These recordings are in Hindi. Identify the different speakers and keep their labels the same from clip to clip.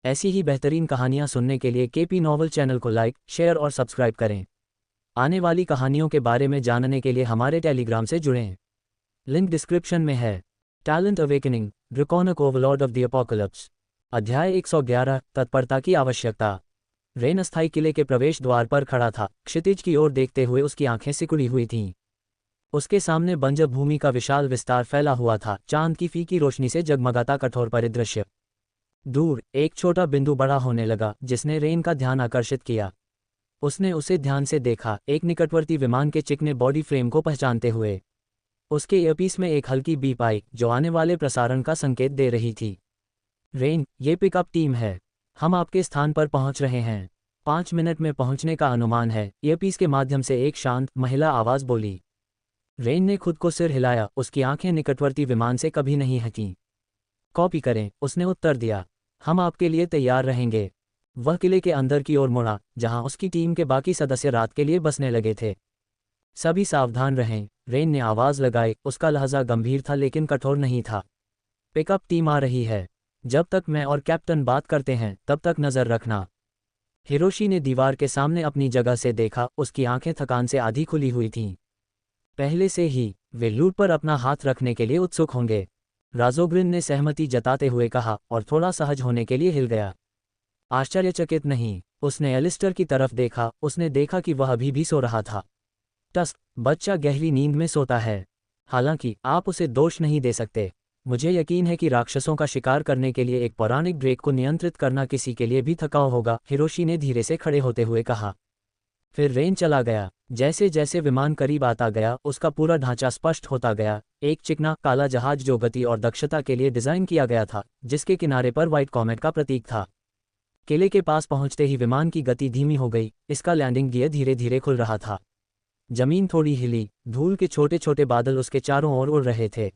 Speaker 1: ऐसी ही बेहतरीन कहानियाँ सुनने के लिए केपी नॉवल चैनल को लाइक, शेयर और सब्सक्राइब करें। आने वाली कहानियों के बारे में जानने के लिए हमारे टेलीग्राम से जुड़ें। लिंक डिस्क्रिप्शन में है। Talent awakening, draconic overlord of the apocalypse. अध्याय 111, तत्परता की आवश्यकता। रेन अस्थायी किले के प्रवेश द्वार पर खड़ा था। क्षितिज की ओर देखते हुए उसकी आंखें सिकुड़ी हुई थीं। उसके सामने बंजर भूमि का विशाल विस्तार फैला हुआ था, चांद की फीकी रोशनी से जगमगाता कठोर परिदृश्य। दूर एक छोटा बिंदु बड़ा होने लगा, जिसने रेन का ध्यान आकर्षित किया। उसने उसे ध्यान से देखा, एक निकटवर्ती विमान के चिकने बॉडी फ्रेम को पहचानते हुए। उसके ईयरपीस में एक हल्की बीप आई, जो आने वाले प्रसारण का संकेत दे रही थी। रेन, ये पिकअप टीम है। हम आपके स्थान पर पहुंच रहे हैं। 5 मिनट में पहुंचने का अनुमान है, ईयरपीस के माध्यम से एक शांत महिला आवाज बोली। रेन ने खुद को सिर हिलाया, उसकी आंखें निकटवर्ती विमान से कभी नहीं हटीं। कॉपी करें, उसने उत्तर दिया। हम आपके लिए तैयार रहेंगे। वह किले के अंदर की ओर मुड़ा, जहां उसकी टीम के बाकी सदस्य रात के लिए बसने लगे थे। सभी सावधान रहें, रेन ने आवाज लगाई। उसका लहजा गंभीर था लेकिन कठोर नहीं था। पिकअप टीम आ रही है। जब तक मैं और कैप्टन बात करते हैं तब तक नजर रखना। हिरोशी ने दीवार के सामने अपनी जगह से देखा, उसकी आंखें थकान से आधी खुली हुई थीं। पहले से ही वे लूट पर अपना हाथ रखने के लिए उत्सुक होंगे। राजोग्रिन ने सहमति जताते हुए कहा और थोड़ा सहज होने के लिए हिल गया। आश्चर्यचकित नहीं, उसने एलिस्टर की तरफ देखा। उसने देखा कि वह अभी भी सो रहा था। टस्क, बच्चा गहरी नींद में सोता है। हालांकि आप उसे दोष नहीं दे सकते। मुझे यकीन है कि राक्षसों का शिकार करने के लिए एक पौराणिक ड्रेक को नियंत्रित करना किसी के लिए भी थकाऊ होगा, हिरोशी ने धीरे से खड़े होते हुए कहा। फिर रेन चला गया। जैसे जैसे विमान करीब आता गया, उसका पूरा ढांचा स्पष्ट होता गया। एक चिकना काला जहाज जो गति और दक्षता के लिए डिजाइन किया गया था, जिसके किनारे पर व्हाइट कॉमेट का प्रतीक था। किले के पास पहुंचते ही विमान की गति धीमी हो गई। इसका लैंडिंग गियर धीरे धीरे खुल रहा था। जमीन थोड़ी हिली, धूल के छोटे छोटे बादल उसके चारों ओर उड़ रहे थे।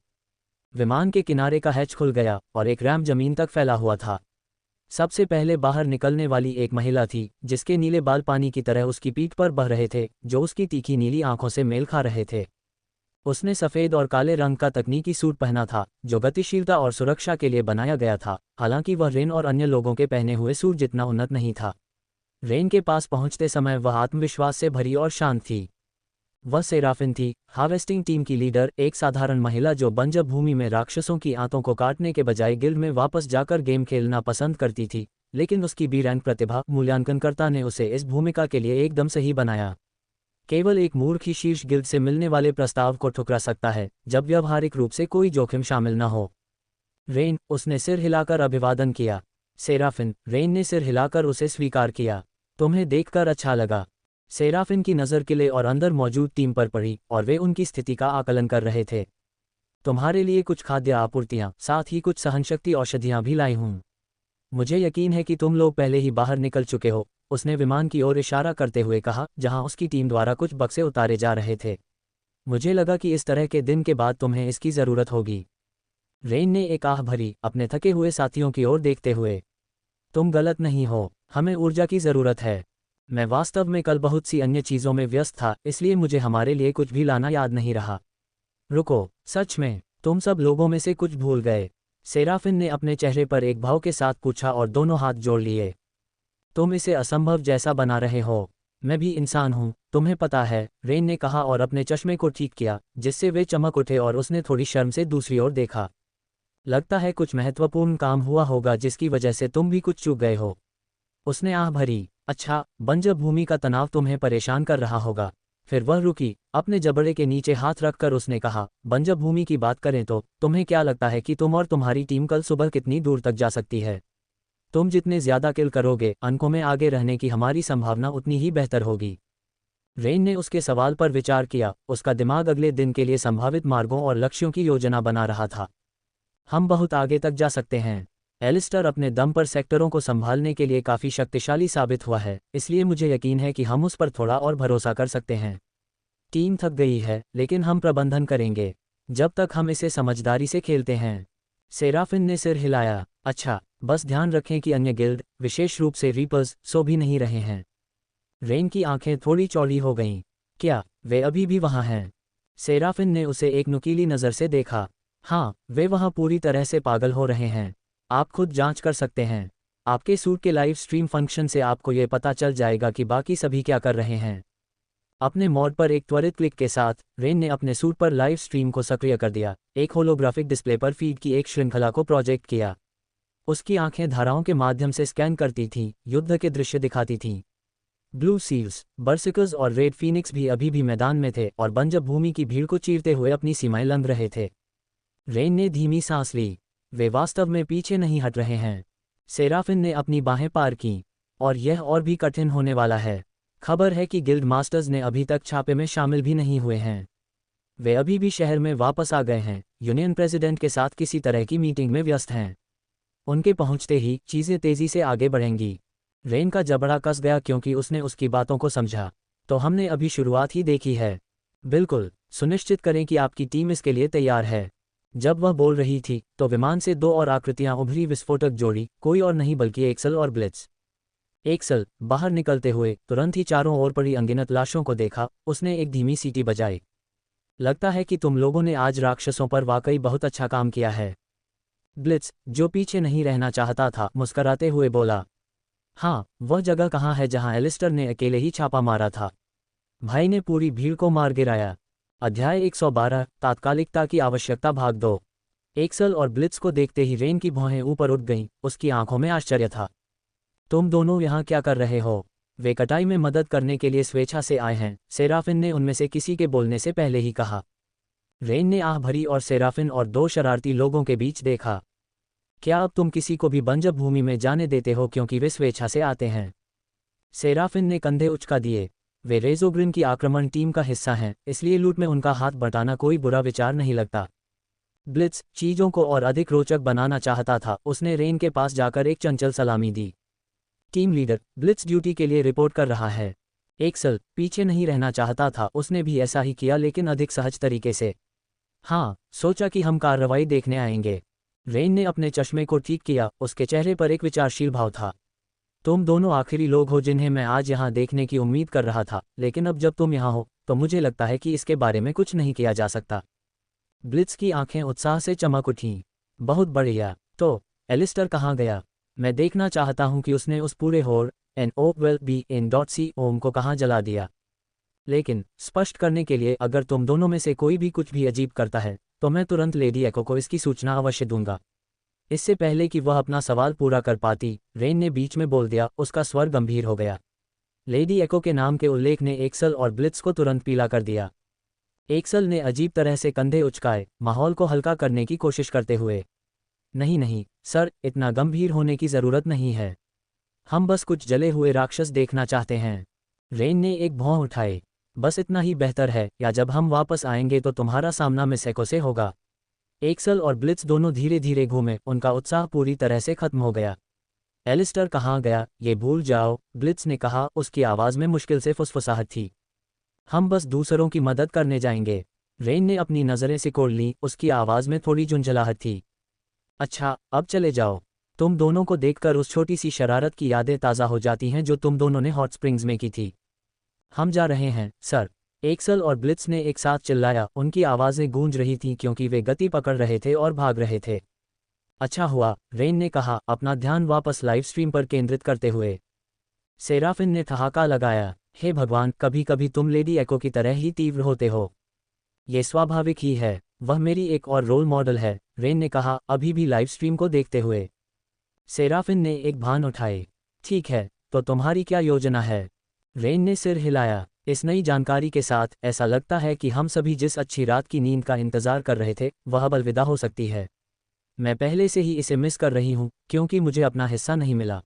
Speaker 1: विमान के किनारे का हैच खुल गया और एक रैंप जमीन तक फैला हुआ था। सबसे पहले बाहर निकलने वाली एक महिला थी, जिसके नीले बाल पानी की तरह उसकी पीठ पर बह रहे थे, जो उसकी तीखी नीली आंखों से मेल खा रहे थे। उसने सफ़ेद और काले रंग का तकनीकी सूट पहना था, जो गतिशीलता और सुरक्षा के लिए बनाया गया था। हालांकि वह रेन और अन्य लोगों के पहने हुए सूट जितना उन्नत नहीं था। रेन के पास पहुंचते समय वह आत्मविश्वास से भरी और शांत थी। वह सेराफिन थी, हार्वेस्टिंग टीम की लीडर, एक साधारण महिला जो बंजर भूमि में राक्षसों की आंतों को काटने के बजाय गिल्ड में वापस जाकर गेम खेलना पसंद करती थी। लेकिन उसकी बी रैंक प्रतिभा मूल्यांकनकर्ता ने उसे इस भूमिका के लिए एकदम सही बनाया। केवल एक मूर्ख ही शीर्ष गिल्ड से मिलने वाले प्रस्ताव को ठुकरा सकता है, जब व्यावहारिक रूप से कोई जोखिम शामिल न हो। रेन, उसने सिर हिलाकर अभिवादन किया। सेराफिन, रेन ने सिर हिलाकर उसे स्वीकार किया। तुम्हें देखकर अच्छा लगा। सेराफिन की नज़र किले और अंदर मौजूद टीम पर पड़ी और वे उनकी स्थिति का आकलन कर रहे थे। तुम्हारे लिए कुछ खाद्य आपूर्तियां, साथ ही कुछ सहनशक्ति औषधियां भी लाई हूं। मुझे यकीन है कि तुम लोग पहले ही बाहर निकल चुके हो, उसने विमान की ओर इशारा करते हुए कहा, जहां उसकी टीम द्वारा कुछ बक्से उतारे जा रहे थे। मुझे लगा कि इस तरह के दिन के बाद तुम्हें इसकी ज़रूरत होगी। रेन ने एक आह भरी, अपने थके हुए साथियों की ओर देखते हुए। तुम गलत नहीं हो, हमें ऊर्जा की ज़रूरत है। मैं वास्तव में कल बहुत सी अन्य चीज़ों में व्यस्त था, इसलिए मुझे हमारे लिए कुछ भी लाना याद नहीं रहा। रुको, सच में तुम सब लोगों में से कुछ भूल गए? सेराफिन ने अपने चेहरे पर एक भाव के साथ पूछा और दोनों हाथ जोड़ लिए। तुम इसे असंभव जैसा बना रहे हो। मैं भी इंसान हूँ, तुम्हें पता है, रेन ने कहा और अपने चश्मे को ठीक किया, जिससे वे चमक उठे और उसने थोड़ी शर्म से दूसरी ओर देखा। लगता है कुछ महत्वपूर्ण काम हुआ होगा जिसकी वजह से तुम भी कुछ चूक गए हो। उसने आह भरी। अच्छा, बंजर भूमि का तनाव तुम्हें परेशान कर रहा होगा। फिर वह रुकी, अपने जबड़े के नीचे हाथ रखकर उसने कहा, बंजर भूमि की बात करें तो तुम्हें क्या लगता है कि तुम और तुम्हारी टीम कल सुबह कितनी दूर तक जा सकती है? तुम जितने ज्यादा किल करोगे, अंकों में आगे रहने की हमारी संभावना उतनी ही बेहतर होगी। रेन ने उसके सवाल पर विचार किया। उसका दिमाग अगले दिन के लिए संभावित मार्गों और लक्ष्यों की योजना बना रहा था। हम बहुत आगे तक जा सकते हैं। एलिस्टर अपने दम पर सेक्टरों को संभालने के लिए काफ़ी शक्तिशाली साबित हुआ है, इसलिए मुझे यकीन है कि हम उस पर थोड़ा और भरोसा कर सकते हैं। टीम थक गई है, लेकिन हम प्रबंधन करेंगे, जब तक हम इसे समझदारी से खेलते हैं। सेराफिन ने सिर हिलाया। अच्छा, बस ध्यान रखें कि अन्य गिल्ड, विशेष रूप से रीपर्स, सो भी नहीं रहे हैं। रेन की आंखें थोड़ी चौड़ी हो गईं। क्या वे अभी भी वहाँ हैं? सेराफिन ने उसे एक नुकीली नज़र से देखा। हाँ, वे वहाँ पूरी तरह से पागल हो रहे हैं। आप खुद जांच कर सकते हैं। आपके सूट के लाइव स्ट्रीम फंक्शन से आपको ये पता चल जाएगा कि बाकी सभी क्या कर रहे हैं। अपने मोड पर एक त्वरित क्लिक के साथ रेन ने अपने सूट पर लाइव स्ट्रीम को सक्रिय कर दिया, एक होलोग्राफिक डिस्प्ले पर फीड की एक श्रृंखला को प्रोजेक्ट किया। उसकी आंखें धाराओं के माध्यम से स्कैन करती थीं, युद्ध के दृश्य दिखाती थीं। ब्लू सील्स, बर्सिकर्स और रेड फीनिक्स भी अभी भी मैदान में थे और बंजर भूमि की भीड़ को चीरते हुए अपनी सीमाएं लंघ रहे थे। रेन ने धीमी सांस ली। वे वास्तव में पीछे नहीं हट रहे हैं। सेराफिन ने अपनी बाहें पार की। और यह और भी कठिन होने वाला है। खबर है कि गिल्ड मास्टर्स ने अभी तक छापे में शामिल भी नहीं हुए हैं। वे अभी भी शहर में वापस आ गए हैं, यूनियन प्रेसिडेंट के साथ किसी तरह की मीटिंग में व्यस्त हैं। उनके पहुंचते ही चीज़ें तेज़ी से आगे बढ़ेंगी। रेन का जबड़ा कस गया क्योंकि उसने उसकी बातों को समझा। तो हमने अभी शुरुआत ही देखी है। बिल्कुल, सुनिश्चित करें कि आपकी टीम इसके लिए तैयार है। जब वह बोल रही थी तो विमान से दो और आकृतियां उभरी, विस्फोटक जोड़ी, कोई और नहीं बल्कि एक्सल और ब्लिट्स। एक्सल बाहर निकलते हुए तुरंत ही चारों ओर पड़ी अनगिनत लाशों को देखा। उसने एक धीमी सीटी बजाई। लगता है कि तुम लोगों ने आज राक्षसों पर वाकई बहुत अच्छा काम किया है। ब्लिट्स, जो पीछे नहीं रहना चाहता था, मुस्कराते हुए बोला। हाँ, वह जगह कहाँ है जहाँ एलिस्टर ने अकेले ही छापा मारा था? भाई ने पूरी भीड़ को मार गिराया। अध्याय 112, तात्कालिकता की आवश्यकता, भाग 2। एक्सल और ब्लिट्स को देखते ही रेन की भौहें ऊपर उठ गईं। उसकी आंखों में आश्चर्य था। तुम दोनों यहाँ क्या कर रहे हो? वे कटाई में मदद करने के लिए स्वेच्छा से आए हैं, सेराफिन ने उनमें से किसी के बोलने से पहले ही कहा। रेन ने आह भरी और सेराफिन और दो शरारती लोगों के बीच देखा। क्या अब तुम किसी को भी बंजर भूमि में जाने देते हो क्योंकि वे स्वेच्छा से आते हैं? सेराफिन ने कंधे उचका दिए। वे रेजोग्रिन की आक्रमण टीम का हिस्सा हैं, इसलिए लूट में उनका हाथ बटाना कोई बुरा विचार नहीं लगता। ब्लिट्स चीज़ों को और अधिक रोचक बनाना चाहता था। उसने रेन के पास जाकर एक चंचल सलामी दी। टीम लीडर, ब्लिट्स ड्यूटी के लिए रिपोर्ट कर रहा है। एक्सल पीछे नहीं रहना चाहता था। उसने भी ऐसा ही किया, लेकिन अधिक सहज तरीके से। हाँ, सोचा कि हम कार्रवाई देखने आएंगे। रेन ने अपने चश्मे को ठीक किया। उसके चेहरे पर एक विचारशील भाव था। तुम दोनों आखिरी लोग हो जिन्हें मैं आज यहाँ देखने की उम्मीद कर रहा था, लेकिन अब जब तुम यहाँ हो तो मुझे लगता है कि इसके बारे में कुछ नहीं किया जा सकता। ब्लिट्स की आंखें उत्साह से चमक उठीं। बहुत बढ़िया। तो एलिस्टर कहाँ गया? मैं देखना चाहता हूँ कि उसने उस पूरे होर NOWELLBEN.COM को कहाँ जला दिया। लेकिन स्पष्ट करने के लिए, अगर तुम दोनों में से कोई भी कुछ भी अजीब करता है तो मैं तुरंत लेडी एको को इसकी सूचना अवश्य दूंगा। इससे पहले कि वह अपना सवाल पूरा कर पाती, रेन ने बीच में बोल दिया। उसका स्वर गंभीर हो गया। लेडी एको के नाम के उल्लेख ने एक्सल और ब्लिट्स को तुरंत पीला कर दिया। एक्सल ने अजीब तरह से कंधे उचकाए, माहौल को हल्का करने की कोशिश करते हुए। नहीं नहीं सर, इतना गंभीर होने की ज़रूरत नहीं है। हम बस कुछ जले हुए राक्षस देखना चाहते हैं। रेन ने एक भौं उठाई। बस इतना ही बेहतर है, या जब हम वापस आएंगे तो तुम्हारा सामना मिस एको से होगा। एक्सल और ब्लिट्स दोनों धीरे धीरे घूमे। उनका उत्साह पूरी तरह से खत्म हो गया। एलिस्टर कहाँ गया ये भूल जाओ, ब्लिट्स ने कहा। उसकी आवाज़ में मुश्किल से फुसफुसाहट थी। हम बस दूसरों की मदद करने जाएंगे। रेन ने अपनी नज़रें सिकोड़ लीं। उसकी आवाज़ में थोड़ी झुंझलाहट थी। अच्छा, अब चले जाओ। तुम दोनों को देखकर उस छोटी सी शरारत की यादें ताज़ा हो जाती हैं जो तुम दोनों ने हॉट स्प्रिंग्स में की थी। हम जा रहे हैं सर, एक्सल और ब्लिट्स ने एक साथ चिल्लाया। उनकी आवाज़ें गूंज रही थीं क्योंकि वे गति पकड़ रहे थे और भाग रहे थे। अच्छा हुआ, रेन ने कहा, अपना ध्यान वापस लाइव स्ट्रीम पर केंद्रित करते हुए। सेराफिन ने ठहाका लगाया। हे भगवान, कभी कभी तुम लेडी एको की तरह ही तीव्र होते हो। ये स्वाभाविक ही है। वह मेरी एक और रोल मॉडल है, रेन ने कहा, अभी भी लाइव स्ट्रीम को देखते हुए। सेराफिन ने एक भान उठाई। ठीक है, तो तुम्हारी क्या योजना है? रेन ने सिर हिलाया। इस नई जानकारी के साथ ऐसा लगता है कि हम सभी जिस अच्छी रात की नींद का इंतजार कर रहे थे वह अब अलविदा हो सकती है। मैं पहले से ही इसे मिस कर रही हूँ क्योंकि मुझे अपना हिस्सा नहीं मिला।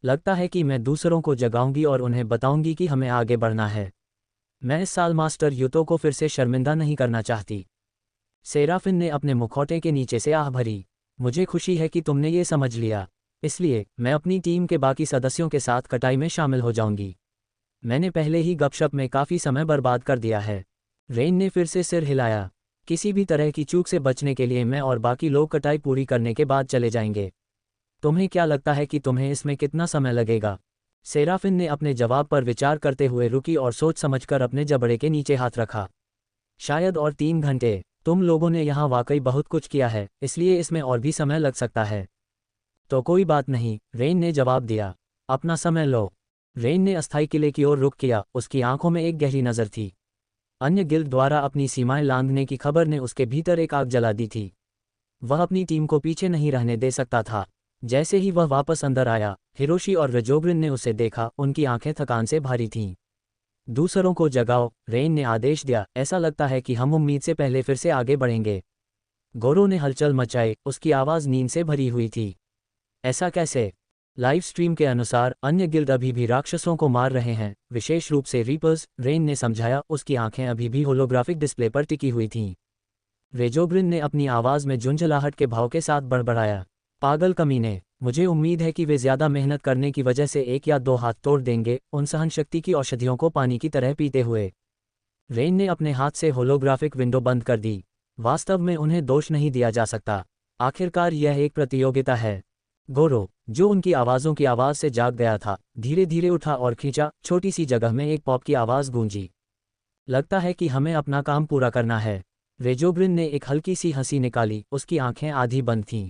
Speaker 1: लगता है कि मैं दूसरों को जगाऊंगी और उन्हें बताऊंगी कि हमें आगे बढ़ना है। मैं इस साल मास्टर यूतो को फिर से शर्मिंदा नहीं करना चाहती। सेराफिन ने अपने मुखौटे के नीचे से आह भरी। मुझे खुशी है कि तुमने ये समझ लिया, इसलिए मैं अपनी टीम के बाकी सदस्यों के साथ कटाई में शामिल हो जाऊंगी। मैंने पहले ही गपशप में काफ़ी समय बर्बाद कर दिया है। रेन ने फिर से सिर हिलाया। किसी भी तरह की चूक से बचने के लिए मैं और बाकी लोग कटाई पूरी करने के बाद चले जाएंगे। तुम्हें क्या लगता है कि तुम्हें इसमें कितना समय लगेगा? सेराफिन ने अपने जवाब पर विचार करते हुए रुकी और सोच समझकर अपने जबड़े के नीचे हाथ रखा। शायद और 3 घंटे। तुम लोगों ने यहाँ वाकई बहुत कुछ किया है, इसलिए इसमें और भी समय लग सकता है। तो कोई बात नहीं, रेन ने जवाब दिया। अपना समय लो। रेन ने अस्थायी किले की ओर रुख किया, उसकी आंखों में एक गहरी नज़र थी। अन्य गिल्ड द्वारा अपनी सीमाएं लांघने की खबर ने उसके भीतर एक आग जला दी थी। वह अपनी टीम को पीछे नहीं रहने दे सकता था। जैसे ही वह वापस अंदर आया, हिरोशी और रेजोग्रिन ने उसे देखा, उनकी आंखें थकान से भारी थीं। दूसरों को जगाओ, रेन ने आदेश दिया, ऐसा लगता है कि हम उम्मीद से पहले फिर से आगे बढ़ेंगे। गोरो ने हलचल मचाई, उसकी आवाज़ नींद से भरी हुई थी। ऐसा कैसे? लाइव स्ट्रीम के अनुसार अन्य गिल्ड अभी भी राक्षसों को मार रहे हैं, विशेष रूप से रीपर्स, रेन ने समझाया, उसकी आंखें अभी भी होलोग्राफिक डिस्प्ले पर टिकी हुई थीं। रेजोग्रिन ने अपनी आवाज़ में झुंझलाहट के भाव के साथ बड़बड़ाया, पागल कमीने, मुझे उम्मीद है कि वे ज़्यादा मेहनत करने की वजह से एक या दो हाथ तोड़ देंगे, उन सहनशक्ति की औषधियों को पानी की तरह पीते हुए। रेन ने अपने हाथ से होलोग्राफिक विंडो बंद कर दी। वास्तव में उन्हें दोष नहीं दिया जा सकता। आखिरकार यह एक प्रतियोगिता है। गोरो, जो उनकी आवाज़ों की आवाज़ से जाग गया था, धीरे धीरे उठा और खींचा। छोटी सी जगह में एक पॉप की आवाज़ गूंजी। लगता है कि हमें अपना काम पूरा करना है। रेजोग्रिन ने एक हल्की सी हंसी निकाली, उसकी आंखें आधी बंद थीं।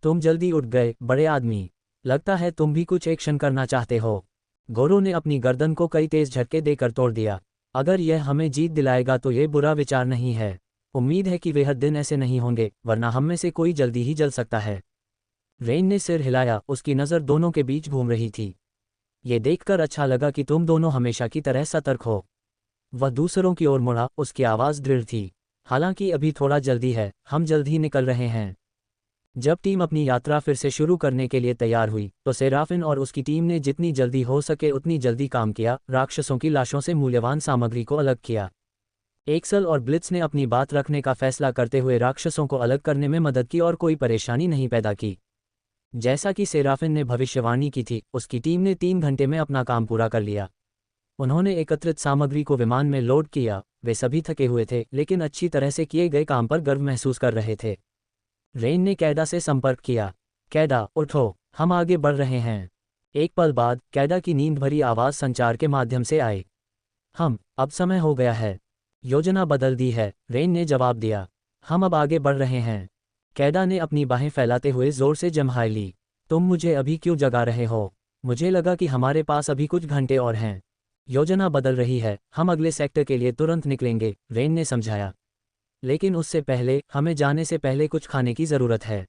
Speaker 1: तुम जल्दी उठ गए, बड़े आदमी। लगता है तुम भी कुछ एक्शन करना चाहते हो। गोरो ने अपनी गर्दन को कई तेज झटके देकर तोड़ दिया। अगर यह हमें जीत दिलाएगा तो ये बुरा विचार नहीं है। उम्मीद है कि वे हर दिन ऐसे नहीं होंगे, वरना हम में से कोई जल्दी ही जल सकता है। रेन ने सिर हिलाया, उसकी नज़र दोनों के बीच घूम रही थी। ये देखकर अच्छा लगा कि तुम दोनों हमेशा की तरह सतर्क हो। वह दूसरों की ओर मुड़ा, उसकी आवाज़ दृढ़ थी। हालांकि अभी थोड़ा जल्दी है, हम जल्द ही निकल रहे हैं। जब टीम अपनी यात्रा फिर से शुरू करने के लिए तैयार हुई, तो सेराफिन और उसकी टीम ने जितनी जल्दी हो सके उतनी जल्दी काम किया। राक्षसों की लाशों से मूल्यवान सामग्री को अलग किया। एक्सल और ब्लिट्स ने अपनी बात रखने का फैसला करते हुए राक्षसों को अलग करने में मदद की और कोई परेशानी नहीं पैदा की। जैसा कि सेराफिन ने भविष्यवाणी की थी, उसकी टीम ने 3 घंटे में अपना काम पूरा कर लिया। उन्होंने एकत्रित सामग्री को विमान में लोड किया। वे सभी थके हुए थे, लेकिन अच्छी तरह से किए गए काम पर गर्व महसूस कर रहे थे। रेन ने कैडा से संपर्क किया। कैडा, उठो, हम आगे बढ़ रहे हैं। एक पल बाद कैडा की नींद भरी आवाज़ संचार के माध्यम से आई। अब समय हो गया है। योजना बदल दी है, रेन ने जवाब दिया। हम अब आगे बढ़ रहे हैं। कैडा ने अपनी बाहें फैलाते हुए जोर से जम्हाई ली। तुम मुझे अभी क्यों जगा रहे हो? मुझे लगा कि हमारे पास अभी कुछ घंटे और हैं। योजना बदल रही है, हम अगले सेक्टर के लिए तुरंत निकलेंगे, रेन ने समझाया। लेकिन उससे पहले, हमें जाने से पहले कुछ खाने की ज़रूरत है।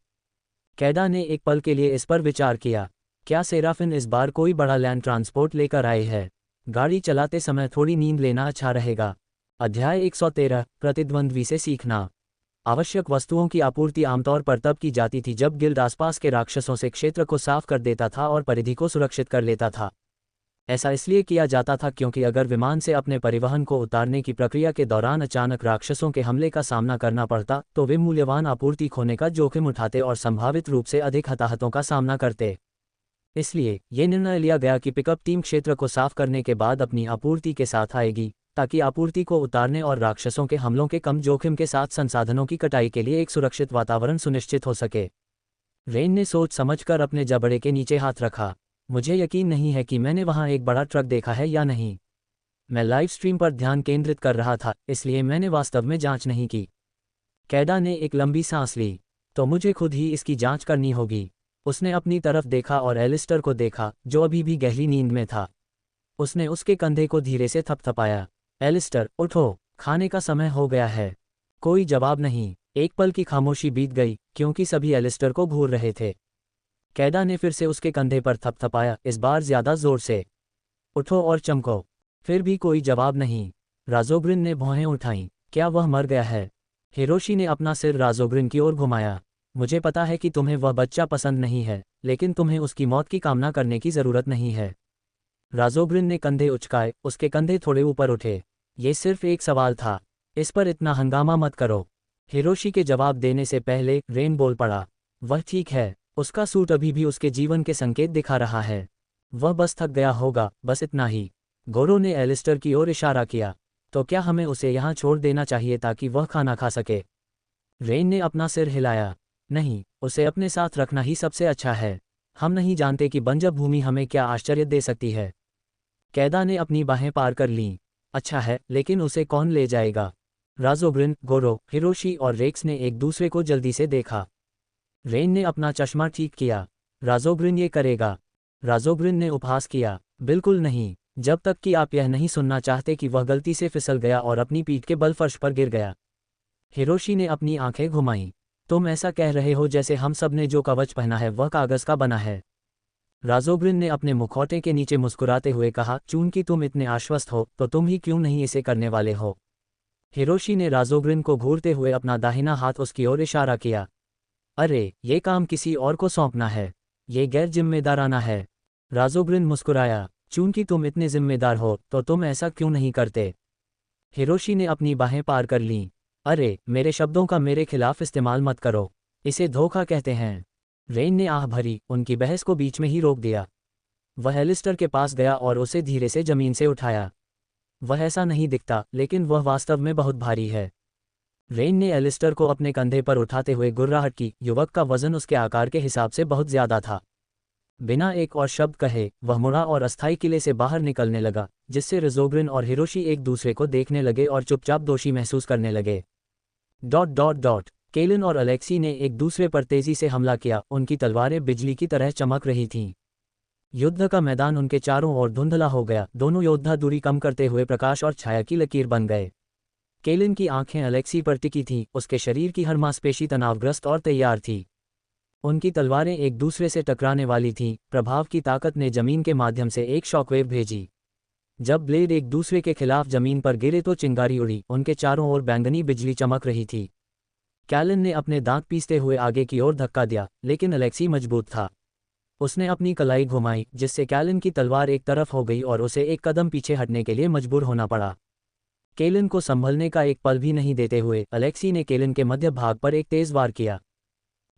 Speaker 1: कैडा ने एक पल के लिए इस पर विचार किया। क्या सेराफिन इस बार कोई बड़ा लैंड ट्रांसपोर्ट लेकर आए है? गाड़ी चलाते समय थोड़ी नींद लेना अच्छा रहेगा। अध्याय 113, प्रतिद्वंद्वी से सीखना। आवश्यक वस्तुओं की आपूर्ति आमतौर पर तब की जाती थी जब गिल्ड आसपास के राक्षसों से क्षेत्र को साफ कर देता था और परिधि को सुरक्षित कर लेता था। ऐसा इसलिए किया जाता था क्योंकि अगर विमान से अपने परिवहन को उतारने की प्रक्रिया के दौरान अचानक राक्षसों के हमले का सामना करना पड़ता, तो वे मूल्यवान आपूर्ति खोने का जोखिम उठाते और संभावित रूप से अधिक हताहतों का सामना करते। इसलिए ये निर्णय लिया गया कि पिकअप टीम क्षेत्र को साफ करने के बाद अपनी आपूर्ति के साथ आएगी, ताकि आपूर्ति को उतारने और राक्षसों के हमलों के कम जोखिम के साथ संसाधनों की कटाई के लिए एक सुरक्षित वातावरण सुनिश्चित हो सके। रेन ने सोच समझकर अपने जबड़े के नीचे हाथ रखा। मुझे यकीन नहीं है कि मैंने वहां एक बड़ा ट्रक देखा है या नहीं। मैं लाइव स्ट्रीम पर ध्यान केंद्रित कर रहा था, इसलिए मैंने वास्तव में जांच नहीं की। कैडा ने एक लंबी सांस ली। तो मुझे खुद ही इसकी जांच करनी होगी। उसने अपनी तरफ देखा और एलिस्टर को देखा, जो अभी भी गहरी नींद में था। उसने उसके कंधे को धीरे से थपथपाया। एलिस्टर, उठो, खाने का समय हो गया है। कोई जवाब नहीं। एक पल की खामोशी बीत गई, क्योंकि सभी एलिस्टर को घूर रहे थे। कैडा ने फिर से उसके कंधे पर थपथपाया, इस बार ज्यादा जोर से। उठो और चमको। फिर भी कोई जवाब नहीं। राजोग्रिन ने भौहें उठाईं। क्या वह मर गया है? हिरोशी ने अपना सिर राजोग्रिन की ओर घुमाया। मुझे पता है कि तुम्हें वह बच्चा पसंद नहीं है, लेकिन तुम्हें उसकी मौत की कामना करने की जरूरत नहीं है। राजोग्रिन ने कंधे उचकाए, उसके कंधे थोड़े ऊपर उठे। ये सिर्फ एक सवाल था। इस पर इतना हंगामा मत करो। हिरोशी के जवाब देने से पहले रेन बोल पड़ा। वह ठीक है। उसका सूट अभी भी उसके जीवन के संकेत दिखा रहा है। वह बस थक गया होगा, बस इतना ही। गोरो ने एलिस्टर की ओर इशारा किया। तो क्या हमें उसे यहाँ छोड़ देना चाहिए ताकि वह खाना खा सके? रेन ने अपना सिर हिलाया। नहीं, उसे अपने साथ रखना ही सबसे अच्छा है। हम नहीं जानते कि बंजर भूमि हमें क्या आश्चर्य दे सकती है। कैदा ने अपनी बाहें पार कर लीं। अच्छा है, लेकिन उसे कौन ले जाएगा? राजोग्रिन, गोरो, हिरोशी और रेक्स ने एक दूसरे को जल्दी से देखा। रेन ने अपना चश्मा ठीक किया। राज़ोग्रिन ये करेगा। राज़ोग्रिन ने उपहास किया, बिल्कुल नहीं, जब तक कि आप यह नहीं सुनना चाहते कि वह गलती से फिसल गया और अपनी पीठ के बल फर्श पर गिर गया। हिरोशी ने अपनी आंखें घुमाईं। तुम ऐसा कह रहे हो जैसे हम सब ने जो कवच पहना है वह कागज़ का बना है। राज़ोग्रिन ने अपने मुखौटे के नीचे मुस्कुराते हुए कहा, चूंकि तुम इतने आश्वस्त हो तो तुम ही क्यों नहीं इसे करने वाले हो। हिरोशी ने राज़ोग्रिन को घूरते हुए अपना दाहिना हाथ उसकी ओर इशारा किया। अरे, ये काम किसी और को सौंपना है, ये गैर जिम्मेदाराना है। राज़ोग्रिन मुस्कुराया, चूंकि तुम इतने जिम्मेदार हो तो तुम ऐसा क्यों नहीं करते। हिरोशी ने अपनी बाहें पार कर लीं। अरे, मेरे शब्दों का मेरे खिलाफ इस्तेमाल मत करो, इसे धोखा कहते हैं। रेन ने आह भरी, उनकी बहस को बीच में ही रोक दिया। वह एलिस्टर के पास गया और उसे धीरे से जमीन से उठाया। वह ऐसा नहीं दिखता, लेकिन वह वास्तव में बहुत भारी है। रेन ने एलिस्टर को अपने कंधे पर उठाते हुए गुर्राहट की। युवक का वजन उसके आकार के हिसाब से बहुत ज्यादा था। बिना एक और शब्द कहे वह मुड़ा और अस्थायी किले से बाहर निकलने लगा, जिससे राज़ोग्रिन और हिरोशी एक दूसरे को देखने लगे और चुपचाप दोषी महसूस करने लगे। केलिन और अलेक्सी ने एक दूसरे पर तेजी से हमला किया, उनकी तलवारें बिजली की तरह चमक रही थीं। युद्ध का मैदान उनके चारों ओर धुंधला हो गया। दोनों योद्धा दूरी कम करते हुए प्रकाश और छाया की लकीर बन गए। केलिन की आंखें अलेक्सी पर टिकी थीं, उसके शरीर की हर मांसपेशी तनावग्रस्त और तैयार थी। उनकी तलवारें एक दूसरे से टकराने वाली थीं। प्रभाव की ताकत ने जमीन के माध्यम से एक शॉकवेव भेजी। जब ब्लेड एक दूसरे के खिलाफ जमीन पर गिरे तो चिंगारी उड़ी, उनके चारों ओर बैंगनी बिजली चमक रही थी। कैलन ने अपने दांत पीसते हुए आगे की ओर धक्का दिया, लेकिन अलेक्सी मजबूत था। उसने अपनी कलाई घुमाई, जिससे कैलन की तलवार एक तरफ हो गई और उसे एक कदम पीछे हटने के लिए मजबूर होना पड़ा। केलन को संभलने का एक पल भी नहीं देते हुए अलेक्सी ने केलन के मध्य भाग पर एक तेज वार किया।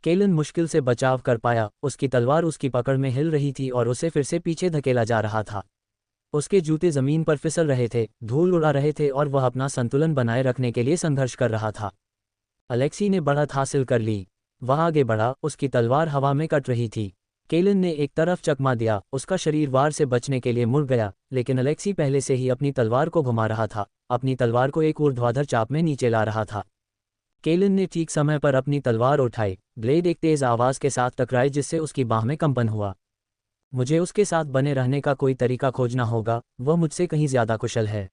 Speaker 1: केलन मुश्किल से बचाव कर पाया, उसकी तलवार उसकी पकड़ में हिल रही थी और उसे फिर से पीछे धकेला जा रहा था। उसके जूते जमीन पर फिसल रहे थे, धूल उड़ा रहे थे और वह अपना संतुलन बनाए रखने के लिए संघर्ष कर रहा था। अलेक्सी ने बढ़त हासिल कर ली। वह आगे बढ़ा, उसकी तलवार हवा में कट रही थी। केलन ने एक तरफ चकमा दिया, उसका शरीर वार से बचने के लिए मुड़ गया, लेकिन अलेक्सी पहले से ही अपनी तलवार को घुमा रहा था, अपनी तलवार को एक ऊर्ध्वाधर चाप में नीचे ला रहा था। केलन ने ठीक समय पर अपनी तलवार उठाई। ब्लेड एक तेज आवाज के साथ टकराई, जिससे उसकी बाह में कंपन हुआ। मुझे उसके साथ बने रहने का कोई तरीका खोजना होगा, वह मुझसे कहीं ज्यादा कुशल है।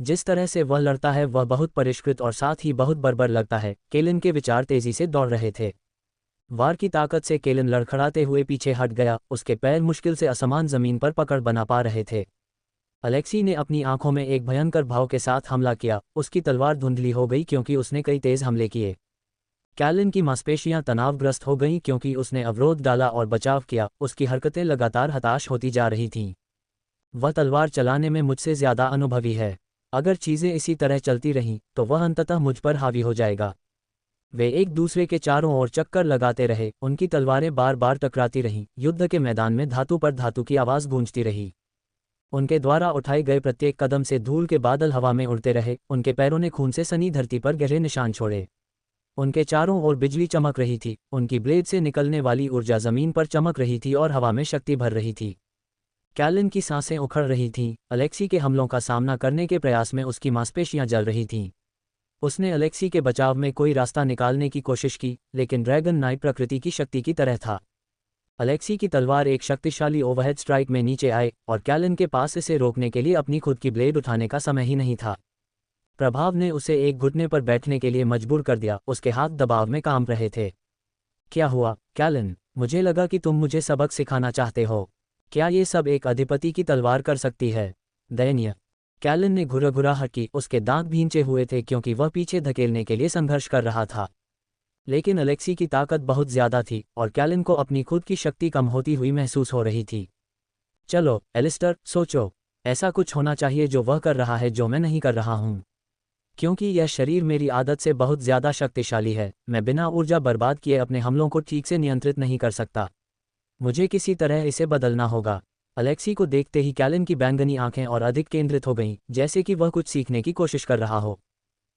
Speaker 1: जिस तरह से वह लड़ता है वह बहुत परिष्कृत और साथ ही बहुत बर्बर लगता है। केलन के विचार तेजी से दौड़ रहे थे। वार की ताकत से केलन लड़खड़ाते हुए पीछे हट गया, उसके पैर मुश्किल से असमान जमीन पर पकड़ बना पा रहे थे। अलेक्सी ने अपनी आंखों में एक भयंकर भाव के साथ हमला किया। उसकी तलवार धुंधली हो गई क्योंकि उसने कई तेज हमले किए। कैलन की मांसपेशियां तनावग्रस्त हो गईं क्योंकि उसने अवरोध डाला और बचाव किया। उसकी हरकतें लगातार हताश होती जा रही थीं। वह तलवार चलाने में मुझसे ज्यादा अनुभवी है। अगर चीजें इसी तरह चलती रहीं तो वह अंततः मुझ पर हावी हो जाएगा। वे एक दूसरे के चारों ओर चक्कर लगाते रहे, उनकी तलवारें बार बार टकराती रहीं। युद्ध के मैदान में धातु पर धातु की आवाज गूंजती रही। उनके द्वारा उठाए गए प्रत्येक कदम से धूल के बादल हवा में उड़ते रहे। उनके पैरों ने खून से सनी धरती पर गहरे निशान छोड़े। उनके चारों ओर बिजली चमक रही थी। उनकी ब्लेड से निकलने वाली ऊर्जा जमीन पर चमक रही थी और हवा में शक्ति भर रही थी। कैलन की सांसें उखड़ रही थीं। अलेक्सी के हमलों का सामना करने के प्रयास में उसकी मांसपेशियां जल रही थीं। उसने अलेक्सी के बचाव में कोई रास्ता निकालने की कोशिश की, लेकिन ड्रैगन नाइट प्रकृति की शक्ति की तरह था। अलेक्सी की तलवार एक शक्तिशाली ओवरहेड स्ट्राइक में नीचे आए और कैलन के पास इसे रोकने के लिए अपनी खुद की ब्लेड उठाने का समय ही नहीं था। प्रभाव ने उसे एक घुटने पर बैठने के लिए मजबूर कर दिया। उसके हाथ दबाव में काम रहे थे। क्या हुआ कैलन? मुझे लगा कि तुम मुझे सबक सिखाना चाहते हो। क्या ये सब एक अधिपति की तलवार कर सकती है? दयनीय। कैलन ने घुरघुराहट की। उसके दांत भींचे हुए थे क्योंकि वह पीछे धकेलने के लिए संघर्ष कर रहा था। लेकिन अलेक्सी की ताकत बहुत ज्यादा थी और कैलन को अपनी खुद की शक्ति कम होती हुई महसूस हो रही थी। चलो एलिस्टर, सोचो, ऐसा कुछ होना चाहिए जो वह कर रहा है जो मैं नहीं कर रहा हूं। क्योंकि यह शरीर मेरी आदत से बहुत ज्यादा शक्तिशाली है, मैं बिना ऊर्जा बर्बाद किए अपने हमलों को ठीक से नियंत्रित नहीं कर सकता। मुझे किसी तरह इसे बदलना होगा। अलेक्सी को देखते ही कैलन की बैंगनी आंखें और अधिक केंद्रित हो गईं, जैसे कि वह कुछ सीखने की कोशिश कर रहा हो।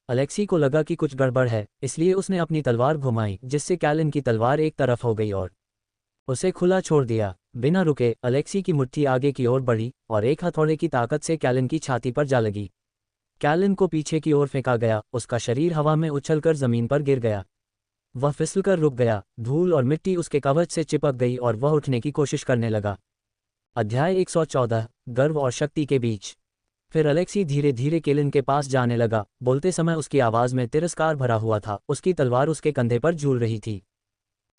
Speaker 1: अलेक्सी को लगा कि कुछ गड़बड़ है, इसलिए उसने अपनी तलवार घुमाई, जिससे कैलन की तलवार एक तरफ हो गई और उसे खुला छोड़ दिया। बिना रुके अलेक्सी की मुट्ठी आगे की ओर बढ़ी और एक हथौड़े की ताकत से कैलन की छाती पर जा लगी। कैलन को पीछे की ओर फेंका गया, उसका शरीर हवा में उछलकर जमीन पर गिर गया। वह फिसलकर रुक गया, धूल और मिट्टी उसके कवच से चिपक गई और वह उठने की कोशिश करने लगा। अध्याय 114 गर्व और शक्ति के बीच। फिर अलेक्सी धीरे धीरे केलिन के पास जाने लगा, बोलते समय उसकी आवाज़ में तिरस्कार भरा हुआ था, उसकी तलवार उसके कंधे पर झूल रही थी।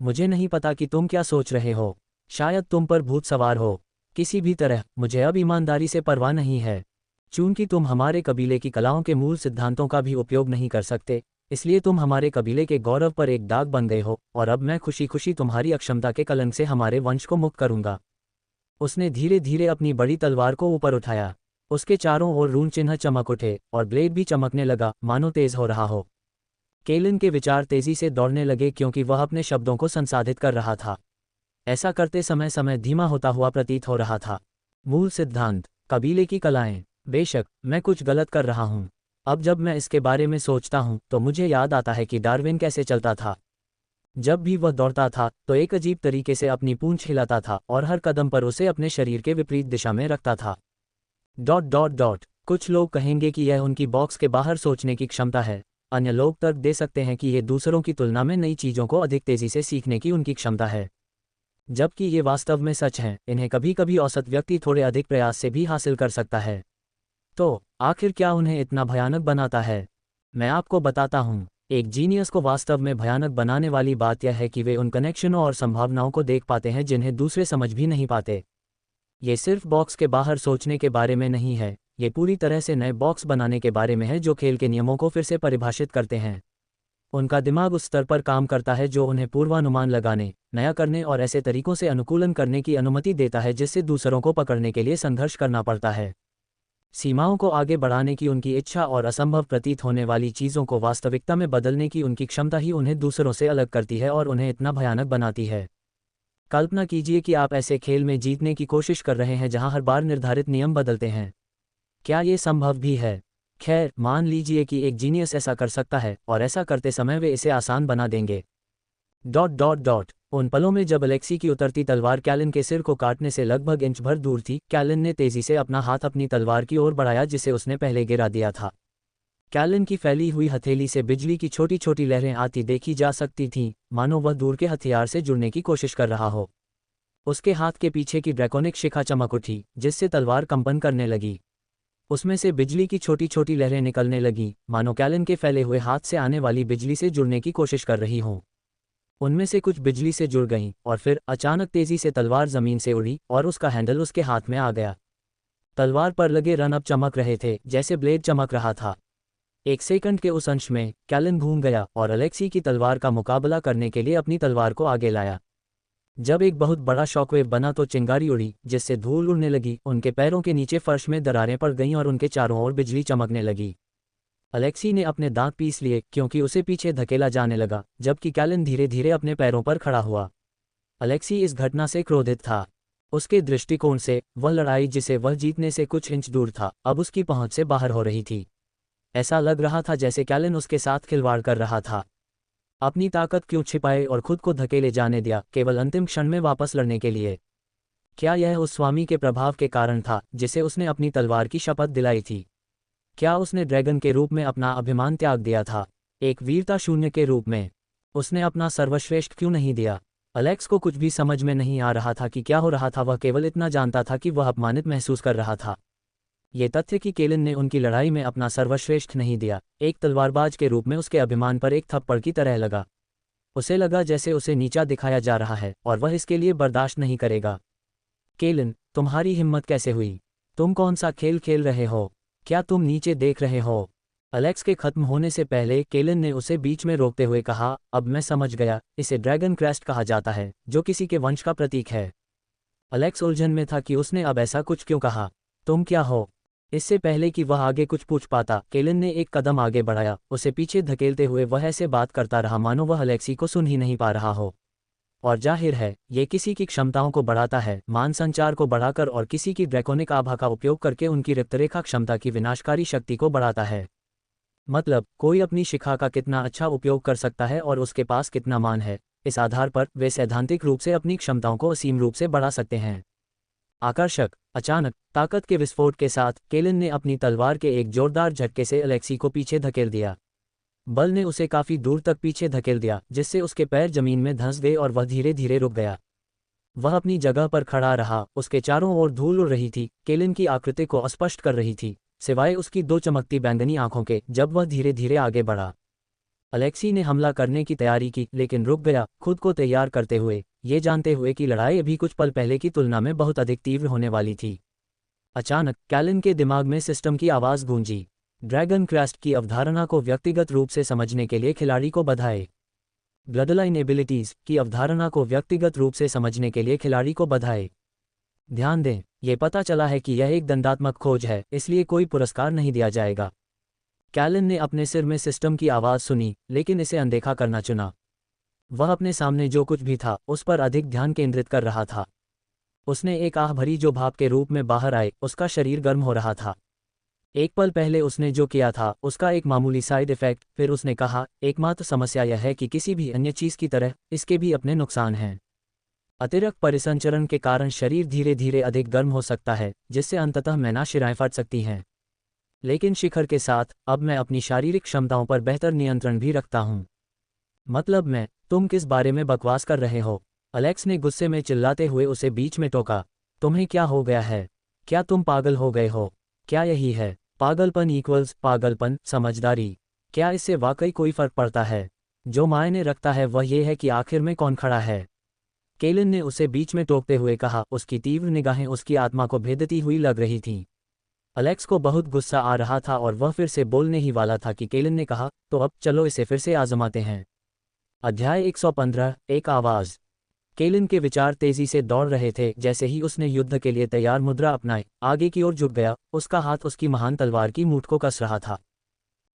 Speaker 1: मुझे नहीं पता कि तुम क्या सोच रहे हो, शायद तुम पर भूत सवार हो। किसी भी तरह मुझे अब ईमानदारी से परवाह नहीं है। चूंकि तुम हमारे कबीले की कलाओं के मूल सिद्धांतों का भी उपयोग नहीं कर सकते, इसलिए तुम हमारे कबीले के गौरव पर एक दाग बन गए हो, और अब मैं खुशी खुशी तुम्हारी अक्षमता के कलंक से हमारे वंश को मुक्त करूंगा। उसने धीरे धीरे अपनी बड़ी तलवार को ऊपर उठाया। उसके चारों ओर रून चिन्ह चमक उठे और ब्लेड भी चमकने लगा, मानो तेज हो रहा हो। केलिन के विचार तेजी से दौड़ने लगे क्योंकि वह अपने शब्दों को संसाधित कर रहा था। ऐसा करते समय समय धीमा होता हुआ प्रतीत हो रहा था। मूल सिद्धांत, कबीले की कलाएं। बेशक मैं कुछ गलत कर रहा हूं। अब जब मैं इसके बारे में सोचता हूं तो मुझे याद आता है कि डार्विन कैसे चलता था। जब भी वह दौड़ता था तो एक अजीब तरीके से अपनी पूंछ हिलाता था और हर कदम पर उसे अपने शरीर के विपरीत दिशा में रखता था। ... कुछ लोग कहेंगे कि यह उनकी बॉक्स के बाहर सोचने की क्षमता है। अन्य लोग तर्क दे सकते हैं कि ये दूसरों की तुलना में नई चीज़ों को अधिक तेज़ी से सीखने की उनकी क्षमता है। जबकि ये वास्तव में सच है, इन्हें कभी कभी औसत व्यक्ति थोड़े अधिक प्रयास से भी हासिल कर सकता है। तो आखिर क्या उन्हें इतना भयानक बनाता है? मैं आपको बताता हूँ। एक जीनियस को वास्तव में भयानक बनाने वाली बात यह है कि वे उन कनेक्शनों और संभावनाओं को देख पाते हैं जिन्हें दूसरे समझ भी नहीं पाते। ये सिर्फ बॉक्स के बाहर सोचने के बारे में नहीं है, ये पूरी तरह से नए बॉक्स बनाने के बारे में है जो खेल के नियमों को फिर से परिभाषित करते हैं। उनका दिमाग उस स्तर पर काम करता है जो उन्हें पूर्वानुमान लगाने, नया करने और ऐसे तरीकों से अनुकूलन करने की अनुमति देता है जिससे दूसरों को पकड़ने के लिए संघर्ष करना पड़ता है। सीमाओं को आगे बढ़ाने की उनकी इच्छा और असंभव प्रतीत होने वाली चीज़ों को वास्तविकता में बदलने की उनकी क्षमता ही उन्हें दूसरों से अलग करती है और उन्हें इतना भयानक बनाती है। कल्पना कीजिए कि आप ऐसे खेल में जीतने की कोशिश कर रहे हैं जहां हर बार निर्धारित नियम बदलते हैं। क्या ये संभव भी है? खैर, मान लीजिए कि एक जीनियस ऐसा कर सकता है और ऐसा करते समय वे इसे आसान बना देंगे। ... उन पलों में जब अलेक्सी की उतरती तलवार कैलिन के सिर को काटने से लगभग इंच भर दूर थी, कैलिन ने तेजी से अपना हाथ अपनी तलवार की ओर बढ़ाया जिसे उसने पहले गिरा दिया था। कैलिन की फैली हुई हथेली से बिजली की छोटी छोटी लहरें आती देखी जा सकती थीं, मानो वह दूर के हथियार से जुड़ने की कोशिश कर रहा हो। उसके हाथ के पीछे की ड्रैकोनिक शिखा चमक उठी, जिससे तलवार कंपन करने लगी। उसमें से बिजली की छोटी छोटी लहरें निकलने लगीं, मानो कैलिन के फैले हुए हाथ से आने वाली बिजली से जुड़ने की कोशिश कर रही हों। उनमें से कुछ बिजली से जुड़ गईं और फिर अचानक तेजी से तलवार जमीन से उड़ी और उसका हैंडल उसके हाथ में आ गया। तलवार पर लगे रन अब चमक रहे थे जैसे ब्लेड चमक रहा था। एक सेकंड के उस अंश में कैलिन घूम गया और अलेक्सी की तलवार का मुकाबला करने के लिए अपनी तलवार को आगे लाया। जब एक बहुत बड़ा शॉकवेव बना तो चिंगारी उड़ी जिससे धूल उड़ने लगी, उनके पैरों के नीचे फर्श में दरारें पड़ गईं और उनके चारों ओर बिजली चमकने लगी। अलेक्सी ने अपने दांत पीस लिए क्योंकि उसे पीछे धकेला जाने लगा, जबकि कैलिन धीरे धीरे अपने पैरों पर खड़ा हुआ। अलेक्सी इस घटना से क्रोधित था। उसके दृष्टिकोण से वह लड़ाई जिसे वह जीतने से कुछ इंच दूर था अब उसकी पहुंच से बाहर हो रही थी। ऐसा लग रहा था जैसे कैलिन उसके साथ खिलवाड़ कर रहा था। अपनी ताकत क्यों छिपाए और खुद को धकेले जाने दिया, केवल अंतिम क्षण में वापस लड़ने के लिए? क्या यह उस स्वामी के प्रभाव के कारण था जिसे उसने अपनी तलवार की शपथ दिलाई थी? क्या उसने ड्रैगन के रूप में अपना अभिमान त्याग दिया था, एक वीरता शून्य के रूप में? उसने अपना सर्वश्रेष्ठ क्यों नहीं दिया? अलेक्स को कुछ भी समझ में नहीं आ रहा था कि क्या हो रहा था। वह केवल इतना जानता था कि वह अपमानित महसूस कर रहा था। ये तथ्य कि केलिन ने उनकी लड़ाई में अपना सर्वश्रेष्ठ नहीं दिया, एक तलवारबाज के रूप में उसके अभिमान पर एक थप्पड़ की तरह लगा। उसे लगा जैसे उसे नीचा दिखाया जा रहा है और वह इसके लिए बर्दाश्त नहीं करेगा। केलिन, तुम्हारी हिम्मत कैसे हुई? तुम कौन सा खेल खेल रहे हो? क्या तुम नीचे देख रहे हो? अलेक्स के खत्म होने से पहले केलिन ने उसे बीच में रोकते हुए कहा, अब मैं समझ गया, इसे ड्रैगन क्रेस्ट कहा जाता है, जो किसी के वंश का प्रतीक है। अलेक्स उलझन में था कि उसने अब ऐसा कुछ क्यों कहा। तुम क्या हो? इससे पहले कि वह आगे कुछ पूछ पाता, केलिन ने एक कदम आगे बढ़ाया, उसे पीछे धकेलते हुए वह ऐसे बात करता रहा मानो वह अलेक्सी को सुन ही नहीं पा रहा हो। और जाहिर है, ये किसी की क्षमताओं को बढ़ाता है, मान संचार को बढ़ाकर और किसी की ड्रैकोनिक आभा का उपयोग करके उनकी रक्तरेखा क्षमता की विनाशकारी शक्ति को बढ़ाता है। मतलब, कोई अपनी शिखा का कितना अच्छा उपयोग कर सकता है और उसके पास कितना मान है, इस आधार पर वे सैद्धांतिक रूप से अपनी क्षमताओं को असीम रूप से बढ़ा सकते हैं। आकर्षक, अचानक ताकत के विस्फोट के साथ केलिन ने अपनी तलवार के एक जोरदार झटके से अलेक्सी को पीछे धकेल दिया। बल ने उसे काफी दूर तक पीछे धकेल दिया, जिससे उसके पैर जमीन में धंस गए और वह धीरे धीरे रुक गया। वह अपनी जगह पर खड़ा रहा, उसके चारों ओर धूल उड़ रही थी, केलिन की आकृति को अस्पष्ट कर रही थी, सिवाय उसकी दो चमकती बैंगनी आंखों के, जब वह धीरे धीरे आगे बढ़ा। अलेक्सी ने हमला करने की तैयारी की, लेकिन रुक गया, खुद को तैयार करते हुए, ये जानते हुए कि लड़ाई अभी कुछ पल पहले की तुलना में बहुत अधिक तीव्र होने वाली थी। अचानक कैलिन के दिमाग में सिस्टम की आवाज़ गूंजी। ड्रैगन क्रास्ट की अवधारणा को व्यक्तिगत रूप से समझने के लिए खिलाड़ी को बधाई। ब्लडलाइन एबिलिटीज की अवधारणा को व्यक्तिगत रूप से समझने के लिए खिलाड़ी को बधाई। ध्यान दें, ये पता चला है कि यह एक दंडात्मक खोज है, इसलिए कोई पुरस्कार नहीं दिया जाएगा। कैलिन ने अपने सिर में सिस्टम की आवाज़ सुनी, लेकिन इसे अनदेखा करना चुना। वह अपने सामने जो कुछ भी था, उस पर अधिक ध्यान केंद्रित कर रहा था। उसने एक आह भरी जो भाप के रूप में बाहर आए, उसका शरीर गर्म हो रहा था। एक पल पहले उसने जो किया था, उसका एक मामूली साइड इफेक्ट, फिर उसने कहा, एकमात्र समस्या यह है कि किसी भी अन्य चीज़ की तरह, इसके भी अपने नुकसान हैं। अतिरिक्त परिसंचरण के कारण शरीर धीरे धीरे अधिक गर्म हो सकता है, जिससे अंततः मैनाशिराएं फट सकती हैं। लेकिन शिखर के साथ, अब मैं अपनी शारीरिक क्षमताओं पर बेहतर नियंत्रण भी रखता हूँ। मतलब तुम किस बारे में बकवास कर रहे हो? अलेक्स ने गुस्से में चिल्लाते हुए उसे बीच में टोका। तुम्हें क्या हो गया है? क्या तुम पागल हो गए हो? क्या यही है पागलपन इक्वल्स पागलपन, समझदारी? क्या इससे वाकई कोई फर्क पड़ता है? जो मायने रखता है वह ये है कि आखिर में कौन खड़ा है। केलिन ने उसे बीच में टोकते हुए कहा, उसकी तीव्र निगाहें उसकी आत्मा को भेदती हुई लग रही थीं। अलेक्स को बहुत गुस्सा आ रहा था और वह फिर से बोलने ही वाला था कि केलिन ने कहा, तो अब चलो इसे फिर से आजमाते हैं। अध्याय 115, एक आवाज़। केलिन के विचार तेजी से दौड़ रहे थे। जैसे ही उसने युद्ध के लिए तैयार मुद्रा अपनाई, आगे की ओर झुक गया, उसका हाथ उसकी महान तलवार की मूठ को कस रहा था।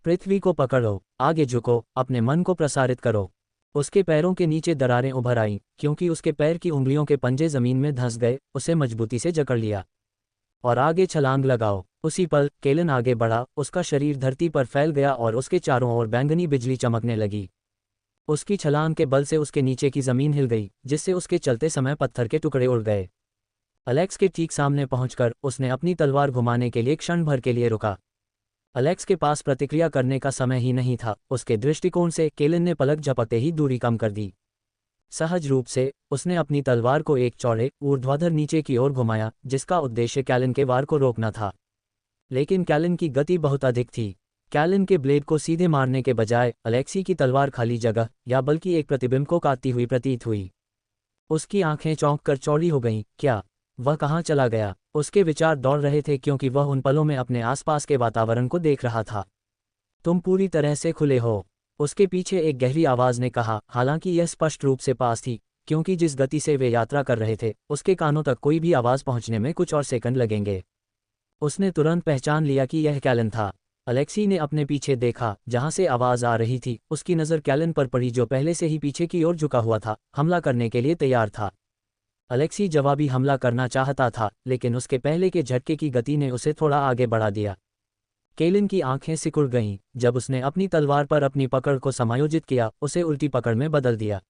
Speaker 1: पृथ्वी को पकड़ो, आगे झुको, अपने मन को प्रसारित करो। उसके पैरों के नीचे दरारें उभर आईं, क्योंकि उसके पैर की उंगलियों के पंजे जमीन में धंस गए। उसे मजबूती से जकड़ लिया और आगे छलांग लगाओ। उसी पल केलिन आगे बढ़ा, उसका शरीर धरती पर फैल गया और उसके चारों ओर बैंगनी बिजली चमकने लगी। उसकी छलांग के बल से उसके नीचे की जमीन हिल गई, जिससे उसके चलते समय पत्थर के टुकड़े उड़ गए। अलेक्स के ठीक सामने पहुंचकर उसने अपनी तलवार घुमाने के लिए क्षण भर के लिए रुका। अलेक्स के पास प्रतिक्रिया करने का समय ही नहीं था। उसके दृष्टिकोण से केलिन ने पलक झपकते ही दूरी कम कर दी। सहज रूप से उसने अपनी तलवार को एक चौड़े ऊर्ध्वाधर नीचे की ओर घुमाया, जिसका उद्देश्य कैलिन के वार को रोकना था। लेकिन कैलिन की गति बहुत अधिक थी। कैलिन के ब्लेड को सीधे मारने के बजाय अलेक्सी की तलवार खाली जगह या बल्कि एक प्रतिबिंब को काटती हुई प्रतीत हुई। उसकी आंखें चौंक कर चौड़ी हो गईं। क्या वह कहाँ चला गया? उसके विचार दौड़ रहे थे, क्योंकि वह उन पलों में अपने आसपास के वातावरण को देख रहा था। तुम पूरी तरह से खुले हो, उसके पीछे एक गहरी आवाज ने कहा। हालांकि यह स्पष्ट रूप से पास थी, क्योंकि जिस गति से वे यात्रा कर रहे थे, उसके कानों तक कोई भी आवाज पहुंचने में कुछ और सेकंड लगेंगे। उसने तुरंत पहचान लिया कि यह कैलिन था। अलेक्सी ने अपने पीछे देखा, जहां से आवाज आ रही थी। उसकी नज़र कैलिन पर पड़ी, जो पहले से ही पीछे की ओर झुका हुआ था, हमला करने के लिए तैयार था। अलेक्सी जवाबी हमला करना चाहता था, लेकिन उसके पहले के झटके की गति ने उसे थोड़ा आगे बढ़ा दिया। केलिन की आंखें सिकुड़ गईं जब उसने अपनी तलवार पर अपनी पकड़ को समायोजित किया, उसे उल्टी पकड़ में बदल दिया।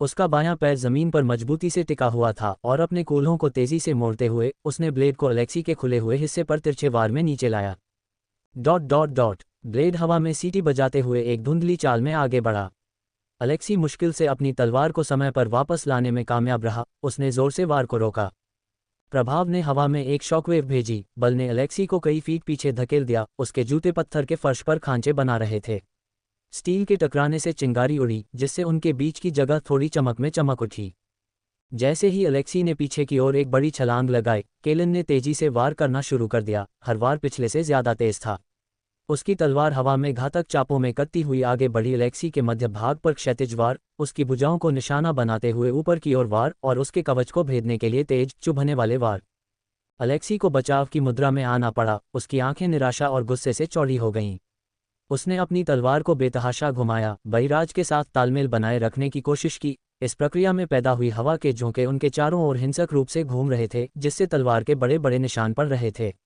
Speaker 1: उसका बायां पैर जमीन पर मजबूती से टिका हुआ था और अपने कूल्हों को तेजी से मोड़ते हुए उसने ब्लेड को अलेक्सी के खुले हुए हिस्से पर तिरछे वार में नीचे लाया। Dot dot dot. ब्लेड हवा में सीटी बजाते हुए एक धुंधली चाल में आगे बढ़ा। अलेक्सी मुश्किल से अपनी तलवार को समय पर वापस लाने में कामयाब रहा। उसने जोर से वार को रोका। प्रभाव ने हवा में एक शॉकवेव भेजी। बल ने अलेक्सी को कई फीट पीछे धकेल दिया। उसके जूते पत्थर के फर्श पर खांचे बना रहे थे। स्टील के टकराने से चिंगारी उड़ी, जिससे उनके बीच की जगह थोड़ी चमक में चमक उठी। जैसे ही अलेक्सी ने पीछे की ओर एक बड़ी छलांग लगाई, केलिन ने तेजी से वार करना शुरू कर दिया। हर वार पिछले से ज्यादा तेज था। उसकी तलवार हवा में घातक चापों में कतती हुई आगे बढ़ी। अलेक्सी के मध्य भाग पर क्षैतिज वार, उसकी भुजाओं को निशाना बनाते हुए ऊपर की ओर वार, और उसके कवच को भेदने के लिए तेज चुभने वाले वार। अलेक्सी को बचाव की मुद्रा में आना पड़ा। उसकी आंखें निराशा और गुस्से से चौड़ी हो गईं। उसने अपनी तलवार को बेतहाशा घुमाया, बहिराज के साथ तालमेल बनाए रखने की कोशिश की। इस प्रक्रिया में पैदा हुई हवा के झोंके उनके चारों ओर हिंसक रूप से घूम रहे थे, जिससे तलवार के बड़े बड़े निशान पड़ रहे थे।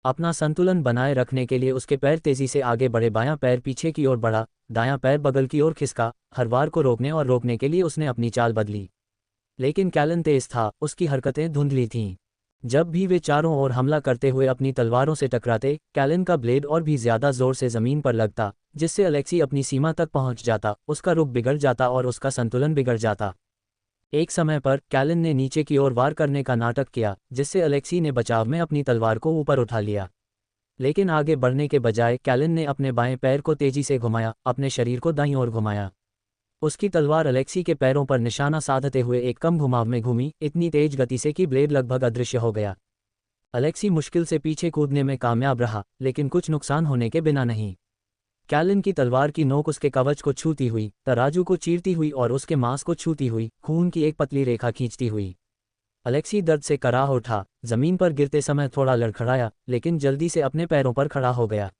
Speaker 1: अपना संतुलन बनाए रखने के लिए उसके पैर तेजी से आगे बढ़े। बायां पैर पीछे की ओर बढ़ा, दायां पैर बगल की ओर खिसका। हर वार को रोकने और रोकने के लिए उसने अपनी चाल बदली। लेकिन कैलिन तेज था, उसकी हरकतें धुंधली थीं। जब भी वे चारों ओर हमला करते हुए अपनी तलवारों से टकराते, कैलन का ब्लेड और भी ज्यादा जोर से जमीन पर लगता, जिससे अलेक्सी अपनी सीमा तक पहुंच जाता, उसका रुख बिगड़ जाता और उसका संतुलन बिगड़ जाता। एक समय पर कैलन ने नीचे की ओर वार करने का नाटक किया, जिससे अलेक्सी ने बचाव में अपनी तलवार को ऊपर उठा लिया। लेकिन आगे बढ़ने के बजाय कैलन ने अपने बाएं पैर को तेजी से घुमाया, अपने शरीर को दाईं ओर घुमाया। उसकी तलवार अलेक्सी के पैरों पर निशाना साधते हुए एक कम घुमाव में घूमी, इतनी तेज गति से कि ब्लेड लगभग अदृश्य हो गया। अलेक्सी मुश्किल से पीछे कूदने में कामयाब रहा, लेकिन कुछ नुकसान होने के बिना नहीं। कैलन की तलवार की नोक उसके कवच को छूती हुई, तराजू को चीरती हुई और उसके मांस को छूती हुई, खून की एक पतली रेखा खींचती हुई। अलेक्सी दर्द से कराह उठा, जमीन पर गिरते समय थोड़ा लड़खड़ाया, लेकिन जल्दी से अपने पैरों पर खड़ा हो गया।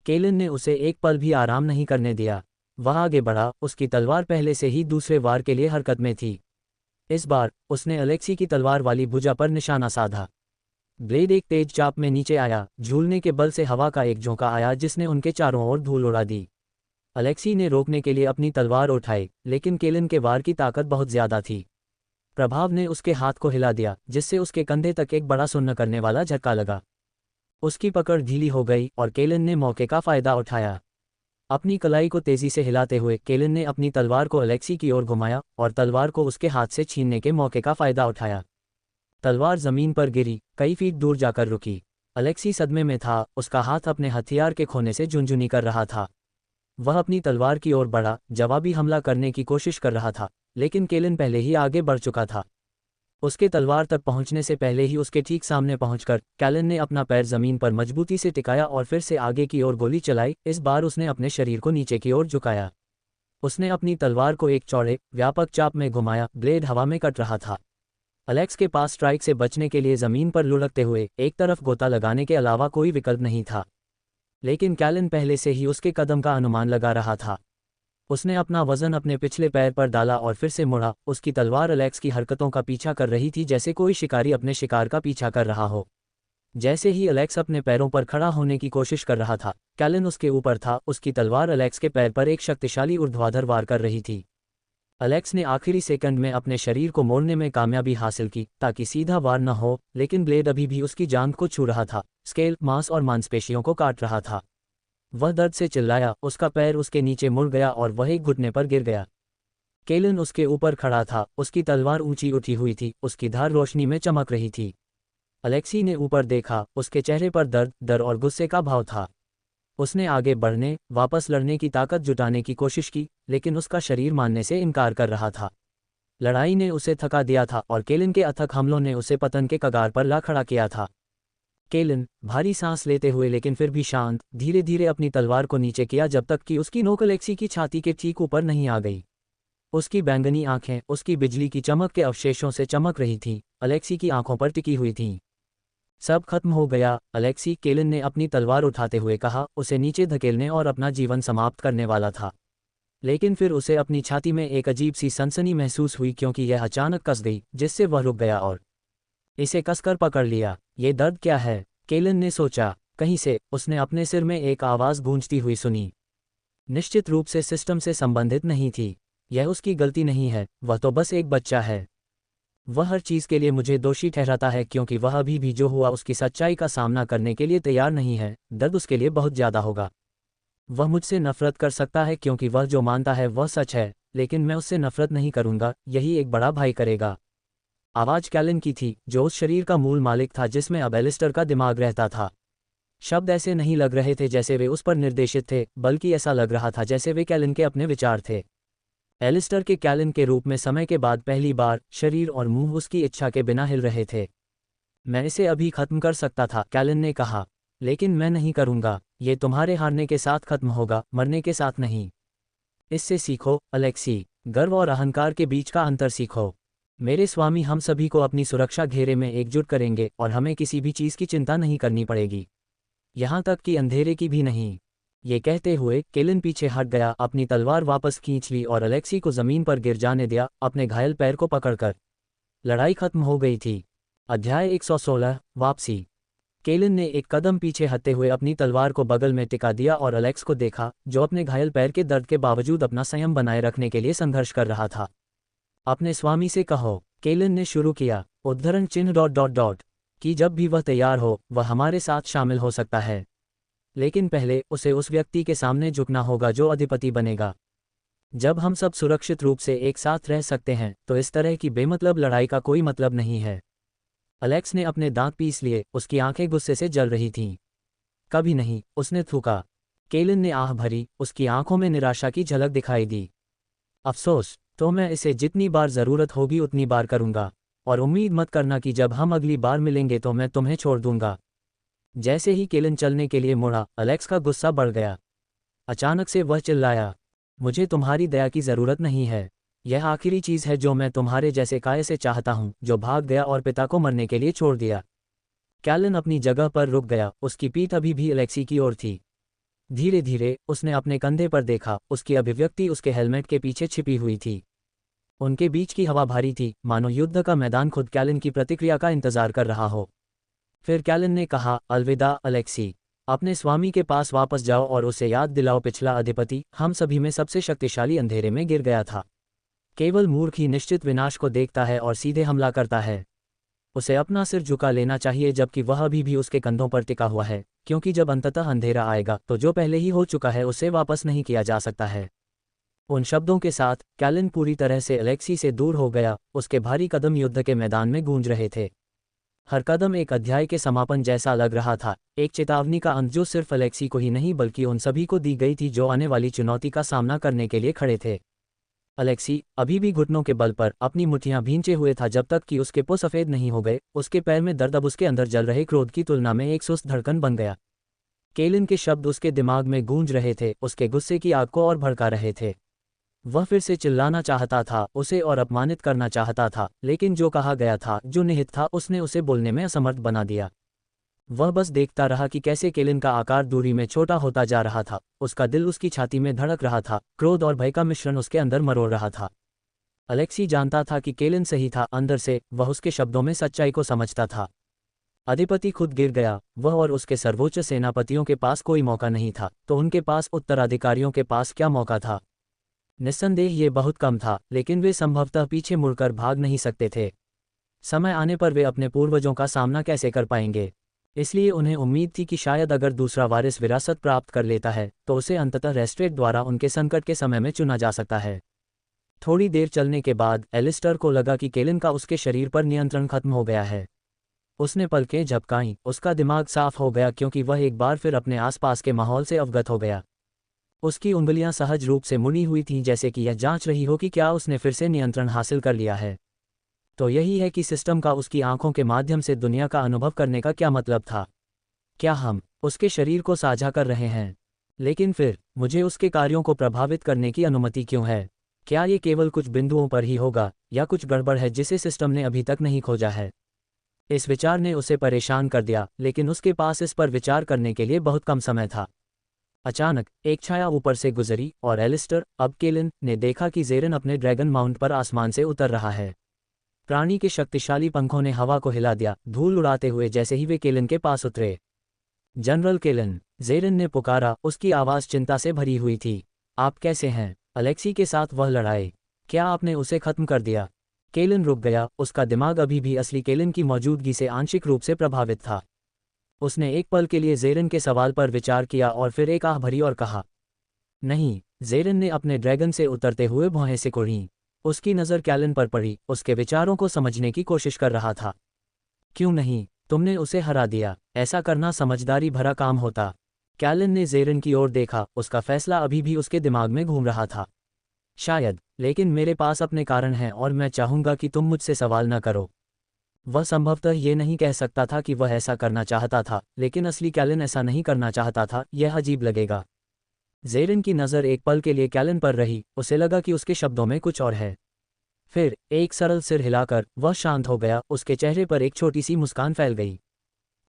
Speaker 1: कैलन ने उसे एक पल भी आराम नहीं करने दिया। वह आगे बढ़ा, उसकी तलवार पहले से ही दूसरे वार के लिए हरकत में थी। इस बार उसने अलेक्सी की तलवार वाली भुजा पर निशाना साधा। ब्लेड एक तेज चाप में नीचे आया, झूलने के बल से हवा का एक झोंका आया जिसने उनके चारों ओर धूल उड़ा दी। अलेक्सी ने रोकने के लिए अपनी तलवार उठाई, लेकिन कैलन के वार की ताकत बहुत ज्यादा थी। प्रभाव ने उसके हाथ को हिला दिया, जिससे उसके कंधे तक एक बड़ा सुन्न करने वाला झटका लगा। उसकी पकड़ ढीली हो गई और कैलन ने मौके का फायदा उठाया। अपनी कलाई को तेजी से हिलाते हुए कैलन ने अपनी तलवार को अलेक्सी की ओर घुमाया और तलवार को उसके हाथ से छीनने के मौके का फायदा उठाया। तलवार जमीन पर गिरी, कई फीट दूर जाकर रुकी। अलेक्सी सदमे में था, उसका हाथ अपने हथियार के खोने से झुनझुनी कर रहा था। वह अपनी तलवार की ओर बढ़ा, जवाबी हमला करने की कोशिश कर रहा था, लेकिन कैलन पहले ही आगे बढ़ चुका था। उसके तलवार तक पहुंचने से पहले ही उसके ठीक सामने पहुंचकर कैलन ने अपना पैर जमीन पर मजबूती से टिकाया और फिर से आगे की ओर गोली चलाई। इस बार उसने अपने शरीर को नीचे की ओर झुकाया। उसने अपनी तलवार को एक चौड़े, व्यापक चाप में घुमाया, ब्लेड हवा में कट रहा था। अलेक्स के पास स्ट्राइक से बचने के लिए जमीन पर लुढ़कते हुए एक तरफ गोता लगाने के अलावा कोई विकल्प नहीं था। लेकिन कैलन पहले से ही उसके कदम का अनुमान लगा रहा था। उसने अपना वजन अपने पिछले पैर पर डाला और फिर से मुड़ा। उसकी तलवार अलेक्स की हरकतों का पीछा कर रही थी, जैसे कोई शिकारी अपने शिकार का पीछा कर रहा हो। जैसे ही अलेक्स अपने पैरों पर खड़ा होने की कोशिश कर रहा था, कैलन उसके ऊपर था। उसकी तलवार अलेक्स के पैर पर एक शक्तिशाली ऊर्ध्वाधर वार कर रही थी। अलेक्स ने आखिरी सेकंड में अपने शरीर को मोड़ने में कामयाबी हासिल की ताकि सीधा वार न हो, लेकिन ब्लेड अभी भी उसकी जांघ को छू रहा था, स्केल, मांस और मांसपेशियों को काट रहा था। वह दर्द से चिल्लाया, उसका पैर उसके नीचे मुड़ गया और वह एक घुटने पर गिर गया। कैलन उसके ऊपर खड़ा था, उसकी तलवार ऊंची उठी हुई थी, उसकी धार रोशनी में चमक रही थी। अलेक्सी ने ऊपर देखा, उसके चेहरे पर दर्द, डर और गुस्से का भाव था। उसने आगे बढ़ने, वापस लड़ने की ताकत जुटाने की कोशिश की, लेकिन उसका शरीर मानने से इनकार कर रहा था। लड़ाई ने उसे थका दिया था और कैलन के अथक हमलों ने उसे पतन के कगार पर ला खड़ा किया था। कैलन भारी सांस लेते हुए लेकिन फिर भी शांत, धीरे धीरे अपनी तलवार को नीचे किया जब तक कि उसकी नोक अलेक्सी की छाती के ठीक ऊपर नहीं आ गई। उसकी बैंगनी आंखें उसकी बिजली की चमक के अवशेषों से चमक रही थीं, अलेक्सी की आंखों पर टिकी हुई थीं। सब खत्म हो गया, अलेक्सी, कैलन ने अपनी तलवार उठाते हुए कहा, उसे नीचे धकेलने और अपना जीवन समाप्त करने वाला था। लेकिन फिर उसे अपनी छाती में एक अजीब सी सनसनी महसूस हुई, क्योंकि यह अचानक कस गई, जिससे वह रुक गया और इसे कसकर पकड़ लिया। ये दर्द क्या है? कैलन ने सोचा। कहीं से उसने अपने सिर में एक आवाज़ गूंजती हुई सुनी। निश्चित रूप से सिस्टम से संबंधित नहीं थी। यह उसकी गलती नहीं है, वह तो बस एक बच्चा है। वह हर चीज़ के लिए मुझे दोषी ठहराता है, क्योंकि वह अभी भी जो हुआ उसकी सच्चाई का सामना करने के लिए तैयार नहीं है। दर्द उसके लिए बहुत ज़्यादा होगा। वह मुझसे नफरत कर सकता है क्योंकि वह जो मानता है वह सच है, लेकिन मैं उससे नफरत नहीं करूंगा, यही एक बड़ा भाई करेगा। आवाज़ कैलन की थी, जो उस शरीर का मूल मालिक था जिसमें अब एलिस्टर का दिमाग रहता था। शब्द ऐसे नहीं लग रहे थे जैसे वे उस पर निर्देशित थे, बल्कि ऐसा लग रहा था जैसे वे कैलन के अपने विचार थे। एलिस्टर के कैलन के रूप में समय के बाद पहली बार शरीर और मुंह उसकी इच्छा के बिना हिल रहे थे। मैं इसे अभी खत्म कर सकता था, कैलन ने कहा, लेकिन मैं नहीं करूंगा। ये तुम्हारे हारने के साथ खत्म होगा, मरने के साथ नहीं। इससे सीखो, अलेक्सी। गर्व और अहंकार के बीच का अंतर सीखो। मेरे स्वामी, हम सभी को अपनी सुरक्षा घेरे में एकजुट करेंगे और हमें किसी भी चीज़ की चिंता नहीं करनी पड़ेगी, यहाँ तक कि अंधेरे की भी नहीं। ये कहते हुए कैलन पीछे हट गया, अपनी तलवार वापस खींच ली और अलेक्सी को जमीन पर गिर जाने दिया, अपने घायल पैर को पकड़कर। लड़ाई खत्म हो गई थी। अध्याय 116 वापसी। कैलन ने एक कदम पीछे हटते हुए अपनी तलवार को बगल में टिका दिया और अलेक्स को देखा, जो अपने घायल पैर के दर्द के बावजूद अपना संयम बनाए रखने के लिए संघर्ष कर रहा था। अपने स्वामी से कहो, कैलन ने शुरू किया। उद्धरण चिन्ह ... कि जब भी वह तैयार हो वह हमारे साथ शामिल हो सकता है, लेकिन पहले उसे उस व्यक्ति के सामने झुकना होगा जो अधिपति बनेगा। जब हम सब सुरक्षित रूप से एक साथ रह सकते हैं तो इस तरह की बेमतलब लड़ाई का कोई मतलब नहीं है। अलेक्स ने अपने दांत पीस लिए, उसकी आंखें गुस्से से जल रही थीं। कभी नहीं, उसने थूका। केलिन ने आह भरी, उसकी आंखों में निराशा की झलक दिखाई दी। अफसोस, तो मैं इसे जितनी बार ज़रूरत होगी उतनी बार करूंगा, और उम्मीद मत करना कि जब हम अगली बार मिलेंगे तो मैं तुम्हें छोड़ दूंगा। जैसे ही केलिन चलने के लिए मुड़ा, अलेक्स का गुस्सा बढ़ गया। अचानक से वह चिल्लाया, मुझे तुम्हारी दया की ज़रूरत नहीं है। यह आखिरी चीज़ है जो मैं तुम्हारे जैसे काय से चाहता हूँ जो भाग गया और पिता को मरने के लिए छोड़ दिया। कैलन अपनी जगह पर रुक गया, उसकी पीठ अभी भी अलेक्सी की ओर थी। धीरे धीरे उसने अपने कंधे पर देखा, उसकी अभिव्यक्ति उसके हेलमेट के पीछे छिपी हुई थी। उनके बीच की हवा भारी थी, मानो युद्ध का मैदान खुद कैलन की प्रतिक्रिया का इंतजार कर रहा हो। फिर कैलन ने कहा, अलविदा अलेक्सी, अपने स्वामी के पास वापस जाओ और उसे याद दिलाओ पिछला अधिपति हम सभी में सबसे शक्तिशाली अंधेरे में गिर गया था। केवल मूर्ख ही निश्चित विनाश को देखता है और सीधे हमला करता है। उसे अपना सिर झुका लेना चाहिए जबकि वह अभी भी उसके कंधों पर टिका हुआ है, क्योंकि जब अंततः अंधेरा आएगा तो जो पहले ही हो चुका है उसे वापस नहीं किया जा सकता है। उन शब्दों के साथ कैलन पूरी तरह से अलेक्सी से दूर हो गया, उसके भारी कदम युद्ध के मैदान में गूंज रहे थे। हर कदम एक अध्याय के समापन जैसा लग रहा था, एक चेतावनी का अंत जो सिर्फ अलेक्सी को ही नहीं बल्कि उन सभी को दी गई थी जो आने वाली चुनौती का सामना करने के लिए खड़े थे। अलेक्सी अभी भी घुटनों के बल पर अपनी मुट्ठियां भींचे हुए था जब तक कि उसके पो सफेद नहीं हो गए। उसके पैर में दर्द अब उसके अंदर जल रहे क्रोध की तुलना में एक सुस्त धड़कन बन गया। केलिन के शब्द उसके दिमाग में गूंज रहे थे, उसके गुस्से की आग को और भड़का रहे थे। वह फिर से चिल्लाना चाहता था, उसे और अपमानित करना चाहता था, लेकिन जो कहा गया था, जो निहित था, उसने उसे बोलने में असमर्थ बना दिया। वह बस देखता रहा कि कैसे केलिन का आकार दूरी में छोटा होता जा रहा था, उसका दिल उसकी छाती में धड़क रहा था, क्रोध और भय का मिश्रण उसके अंदर मरोड़ रहा था। अलेक्सी जानता था कि केलिन सही था, अंदर से वह उसके शब्दों में सच्चाई को समझता था। अधिपति खुद गिर गया, वह और उसके सर्वोच्च सेनापतियों के पास कोई मौका नहीं था, तो उनके पास उत्तराधिकारियों के पास क्या मौका था? निस्संदेह ये बहुत कम था, लेकिन वे संभवतः पीछे मुड़कर भाग नहीं सकते थे। समय आने पर वे अपने पूर्वजों का सामना कैसे कर पाएंगे? इसलिए उन्हें उम्मीद थी कि शायद अगर दूसरा वारिस विरासत प्राप्त कर लेता है तो उसे अंततः रेस्ट्रेट द्वारा उनके संकट के समय में चुना जा सकता है। थोड़ी देर चलने के बाद एलिस्टर को लगा कि केलिन का उसके शरीर पर नियंत्रण खत्म हो गया है। उसने पलकें झपकाईं, उसका दिमाग साफ हो गया क्योंकि वह एक बार फिर अपने आसपास के माहौल से अवगत हो गया। उसकी उंगलियां सहज रूप से मुड़ी हुई थीं, जैसे कि यह जांच रही हो कि क्या उसने फिर से नियंत्रण हासिल कर लिया है। तो यही है कि सिस्टम का उसकी आंखों के माध्यम से दुनिया का अनुभव करने का क्या मतलब था? क्या हम उसके शरीर को साझा कर रहे हैं? लेकिन फिर मुझे उसके कार्यों को प्रभावित करने की अनुमति क्यों है? क्या ये केवल कुछ बिंदुओं पर ही होगा या कुछ गड़बड़ है जिसे सिस्टम ने अभी तक नहीं खोजा है? इस विचार ने उसे परेशान कर दिया, लेकिन उसके पास इस पर विचार करने के लिए बहुत कम समय था। अचानक एक छाया ऊपर से गुजरी और एलिस्टर, अब केलिन, ने देखा कि ज़ेरन अपने ड्रैगन माउंट पर आसमान से उतर रहा है। प्राणी के शक्तिशाली पंखों ने हवा को हिला दिया, धूल उड़ाते हुए जैसे ही वे केलिन के पास उतरे। जनरल केलिन, ज़ेरन ने पुकारा, उसकी आवाज़ चिंता से भरी हुई थी। आप कैसे हैं? अलेक्सी के साथ वह लड़ाई, क्या आपने उसे खत्म कर दिया? केलिन रुक गया, उसका दिमाग अभी भी असली केलिन की मौजूदगी से आंशिक रूप से प्रभावित था। उसने एक पल के लिए ज़ेरन के सवाल पर विचार किया और फिर एक आह भरी और कहा, नहीं। ज़ेरन ने अपने ड्रैगन से उतरते हुए भौहें सिकुड़ीं। उसकी नज़र कैलिन पर पड़ी, उसके विचारों को समझने की कोशिश कर रहा था। क्यों नहीं? तुमने उसे हरा दिया, ऐसा करना समझदारी भरा काम होता। कैलिन ने ज़ेरन की ओर देखा, उसका फैसला अभी भी उसके दिमाग में घूम रहा था। शायद, लेकिन मेरे पास अपने कारण हैं और मैं चाहूंगा कि तुम मुझसे सवाल न करो। वह संभवतः ये नहीं कह सकता था कि वह ऐसा करना चाहता था, लेकिन असली कैलिन ऐसा नहीं करना चाहता था, यह अजीब लगेगा। ज़ेरन की नज़र एक पल के लिए कैलिन पर रही, उसे लगा कि उसके शब्दों में कुछ और है। फिर एक सरल सिर हिलाकर वह शांत हो गया, उसके चेहरे पर एक छोटी सी मुस्कान फैल गई।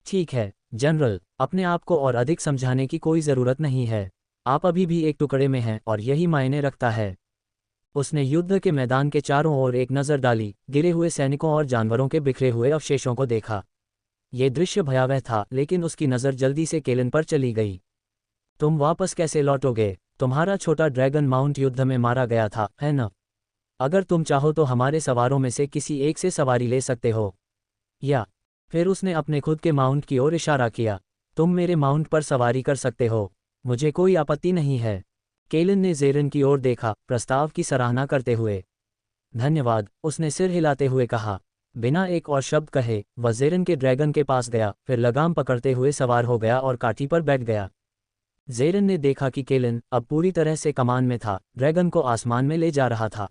Speaker 1: ठीक है जनरल, अपने आप को और अधिक समझाने की कोई ज़रूरत नहीं है। आप अभी भी एक टुकड़े में हैं और यही मायने रखता है। उसने युद्ध के मैदान के चारों ओर एक नज़र डाली, गिरे हुए सैनिकों और जानवरों के बिखरे हुए अवशेषों को देखा। ये दृश्य भयावह था, लेकिन उसकी नज़र जल्दी से केलिन पर चली गई। तुम वापस कैसे लौटोगे? तुम्हारा छोटा ड्रैगन माउंट युद्ध में मारा गया था, है न? अगर तुम चाहो तो हमारे सवारों में से किसी एक से सवारी ले सकते हो। या फिर उसने अपने खुद के माउंट की ओर इशारा किया। तुम मेरे माउंट पर सवारी कर सकते हो, मुझे कोई आपत्ति नहीं है। केलन ने ज़ेरन की ओर देखा, प्रस्ताव की सराहना करते हुए। धन्यवाद, उसने सिर हिलाते हुए कहा। बिना एक और शब्द कहे वह ज़ेरन के ड्रैगन के पास गया, फिर लगाम पकड़ते हुए सवार हो गया और काठी पर बैठ गया। ज़ेरन ने देखा कि केलन अब पूरी तरह से कमान में था, ड्रैगन को आसमान में ले जा रहा था।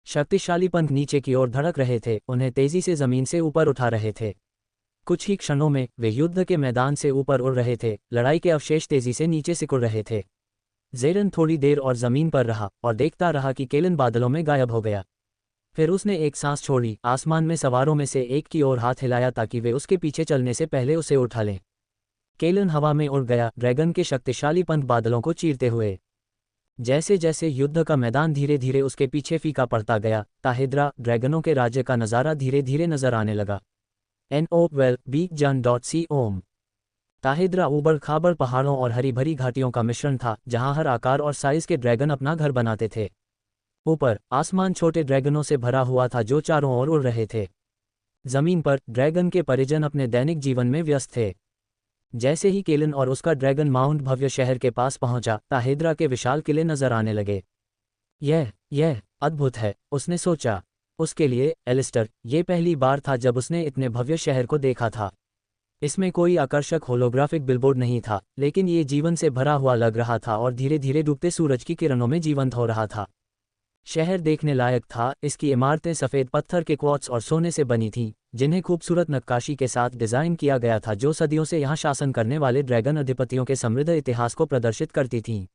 Speaker 1: शक्तिशाली पंख नीचे की ओर धड़क रहे थे, उन्हें तेजी से जमीन से ऊपर उठा रहे थे। कुछ ही क्षणों में वे युद्ध के मैदान से ऊपर उड़ रहे थे, लड़ाई के अवशेष तेजी से नीचे सिकुड़ रहे थे। ज़ेरन थोड़ी देर और जमीन पर रहा और देखता रहा कि केलन बादलों में गायब हो गया। फिर उसने एक सांस छोड़ी, आसमान में सवारों में से एक की ओर हाथ हिलाया ताकि वे उसके पीछे चलने से पहले उसे उठा लें। केलन हवा में उड़ गया, ड्रैगन के शक्तिशाली पंख बादलों को चीरते हुए। जैसे जैसे युद्ध का मैदान धीरे धीरे उसके पीछे फीका पड़ता गया, ताहिद्रा ड्रैगनों के राज्य का नज़ारा धीरे धीरे नजर आने लगा। NOWELL-BEAK-JAN.COM ताहिद्रा ऊबड़ खाबड़ पहाड़ों और हरी भरी घाटियों का मिश्रण था, जहां हर आकार और साइज के ड्रैगन अपना घर बनाते थे। ऊपर आसमान छोटे ड्रैगनों से भरा हुआ था जो चारों ओर उड़ रहे थे। जमीन पर ड्रैगन के परिजन अपने दैनिक जीवन में व्यस्त थे। जैसे ही केलन और उसका ड्रैगन माउंट भव्य शहर के पास पहुंचा, ताहिद्रा के विशाल किले नजर आने लगे। यह अद्भुत है, उसने सोचा। उसके लिए एलिस्टर, ये पहली बार था जब उसने इतने भव्य शहर को देखा था। इसमें कोई आकर्षक होलोग्राफिक बिलबोर्ड नहीं था, लेकिन ये जीवन से भरा हुआ लग रहा था और धीरे धीरे डूबते सूरज की किरणों में जीवंत हो रहा था। शहर देखने लायक था, इसकी इमारतें सफ़ेद पत्थर के क्वार्ट्ज और सोने से बनी थीं, जिन्हें खूबसूरत नक्काशी के साथ डिज़ाइन किया गया था जो सदियों से यहाँ शासन करने वाले ड्रैगन अधिपतियों के समृद्ध इतिहास को प्रदर्शित करती थीं।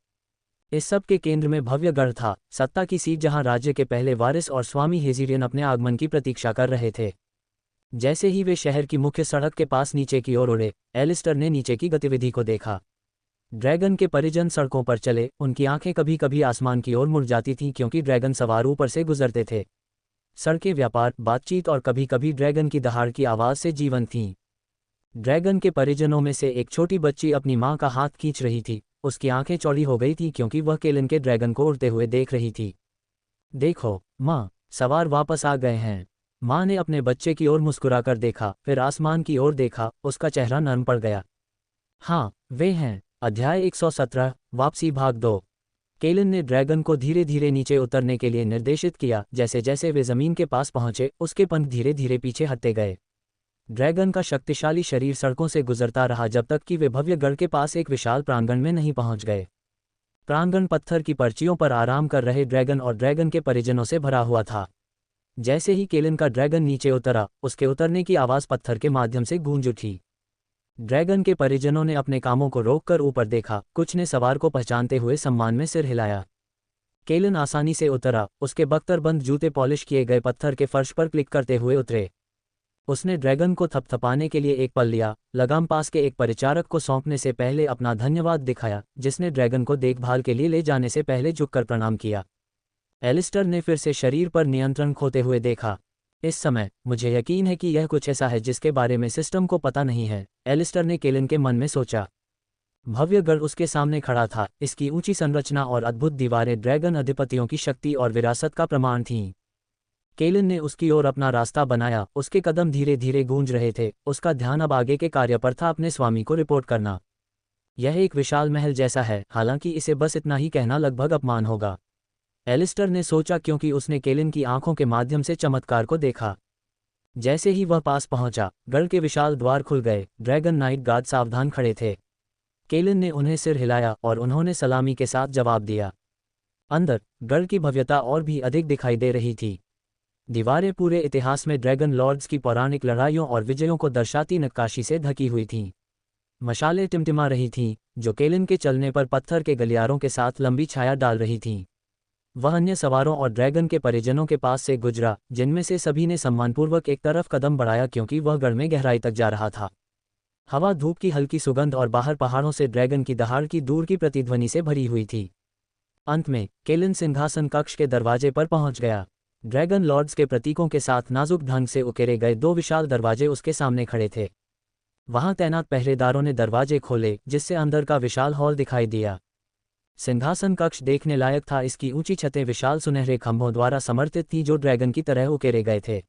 Speaker 1: इस सब के केंद्र में भव्य गढ़ था, सत्ता की सीट जहाँ राज्य के पहले वारिस और स्वामी हेजिरियन अपने आगमन की प्रतीक्षा कर रहे थे। जैसे ही वे शहर की मुख्य सड़क के पास नीचे की ओर उड़े, एलिस्टर ने नीचे की गतिविधि को देखा। ड्रैगन के परिजन सड़कों पर चले, उनकी आंखें कभी कभी आसमान की ओर मुड़ जाती थीं क्योंकि ड्रैगन सवार ऊपर से गुजरते थे। सड़कें व्यापार, बातचीत और कभी कभी ड्रैगन की दहाड़ की आवाज़ से जीवंत थीं। ड्रैगन के परिजनों में से एक छोटी बच्ची अपनी माँ का हाथ खींच रही थी, उसकी आंखें चौड़ी हो गई थीं क्योंकि वह केलन के ड्रैगन को उड़ते हुए देख रही थी। देखो माँ, सवार वापस आ गए हैं। माँ ने अपने बच्चे की ओर मुस्कुराकर देखा, फिर आसमान की ओर देखा, उसका चेहरा नरम पड़ गया। हाँ, वे हैं। अध्याय 117 वापसी भाग 2। केलन ने ड्रैगन को धीरे धीरे नीचे उतरने के लिए निर्देशित किया। जैसे जैसे वे जमीन के पास पहुंचे, उसके पंख धीरे धीरे पीछे हटते गए। ड्रैगन का शक्तिशाली शरीर सड़कों से गुजरता रहा जब तक कि वे भव्य गढ़ के पास एक विशाल प्रांगण में नहीं पहुंच गए। प्रांगण पत्थर की पर्चियों पर आराम कर रहे ड्रैगन और ड्रैगन के परिजनों से भरा हुआ था। जैसे ही केलन का ड्रैगन नीचे उतरा, उसके उतरने की आवाज़ पत्थर के माध्यम से गूंज उठी। ड्रैगन के परिजनों ने अपने कामों को रोककर ऊपर देखा, कुछ ने सवार को पहचानते हुए सम्मान में सिर हिलाया। केलन आसानी से उतरा, उसके बख्तरबंद जूते पॉलिश किए गए पत्थर के फर्श पर क्लिक करते हुए उतरे। उसने ड्रैगन को थपथपाने के लिए एक पल लिया, लगाम पास के एक परिचारक को सौंपने से पहले अपना धन्यवाद दिखाया, जिसने ड्रैगन को देखभाल के लिए ले जाने से पहले झुककर प्रणाम किया। एलिस्टर ने फिर से शरीर पर नियंत्रण खोते हुए देखा। इस समय मुझे यकीन है कि यह कुछ ऐसा है जिसके बारे में सिस्टम को पता नहीं है, एलिस्टर ने केलन के मन में सोचा। भव्य गढ़ उसके सामने खड़ा था, इसकी ऊंची संरचना और अद्भुत दीवारें ड्रैगन अधिपतियों की शक्ति और विरासत का प्रमाण थीं। केलन ने उसकी ओर अपना रास्ता बनाया, उसके कदम धीरे धीरे गूंज रहे थे, उसका ध्यान अब आगे के कार्य पर था, अपने स्वामी को रिपोर्ट करना। यह एक विशाल महल जैसा है, हालांकि इसे बस इतना ही कहना लगभग अपमान होगा, एलिस्टर ने सोचा, क्योंकि उसने केलन की आंखों के माध्यम से चमत्कार को देखा। जैसे ही वह पास पहुंचा, गढ़ के विशाल द्वार खुल गए। ड्रैगन नाइट गार्ड सावधान खड़े थे। केलन ने उन्हें सिर हिलाया और उन्होंने सलामी के साथ जवाब दिया। अंदर गढ़ की भव्यता और भी अधिक दिखाई दे रही थी। दीवारें पूरे इतिहास में ड्रैगन लॉर्ड्स की पौराणिक लड़ाइयों और विजयों को दर्शाती नक्काशी से ढकी हुई थीं। मशालें टिमटिमा रही थीं, जो केलन के चलने पर पत्थर के गलियारों के साथ लंबी छाया डाल रही थीं। वह अन्य सवारों और ड्रैगन के परिजनों के पास से गुजरा, जिनमें से सभी ने सम्मानपूर्वक एक तरफ कदम बढ़ाया क्योंकि वह गढ़ में गहराई तक जा रहा था। हवा धूप की हल्की सुगंध और बाहर पहाड़ों से ड्रैगन की दहाड़ की दूर की प्रतिध्वनि से भरी हुई थी। अंत में केलन सिंहासन कक्ष के दरवाजे पर पहुंच गया। ड्रैगन लॉर्ड्स के प्रतीकों के साथ नाजुक ढंग से उकेरे गए दो विशाल दरवाजे उसके सामने खड़े थे। वहां तैनात पहरेदारों ने दरवाजे खोले, जिससे अंदर का विशाल हॉल दिखाई दिया। सिंहासन कक्ष देखने लायक था, इसकी ऊंची छतें विशाल सुनहरे खंभों द्वारा समर्थित थीं जो ड्रैगन की तरह उकेरे गए थे।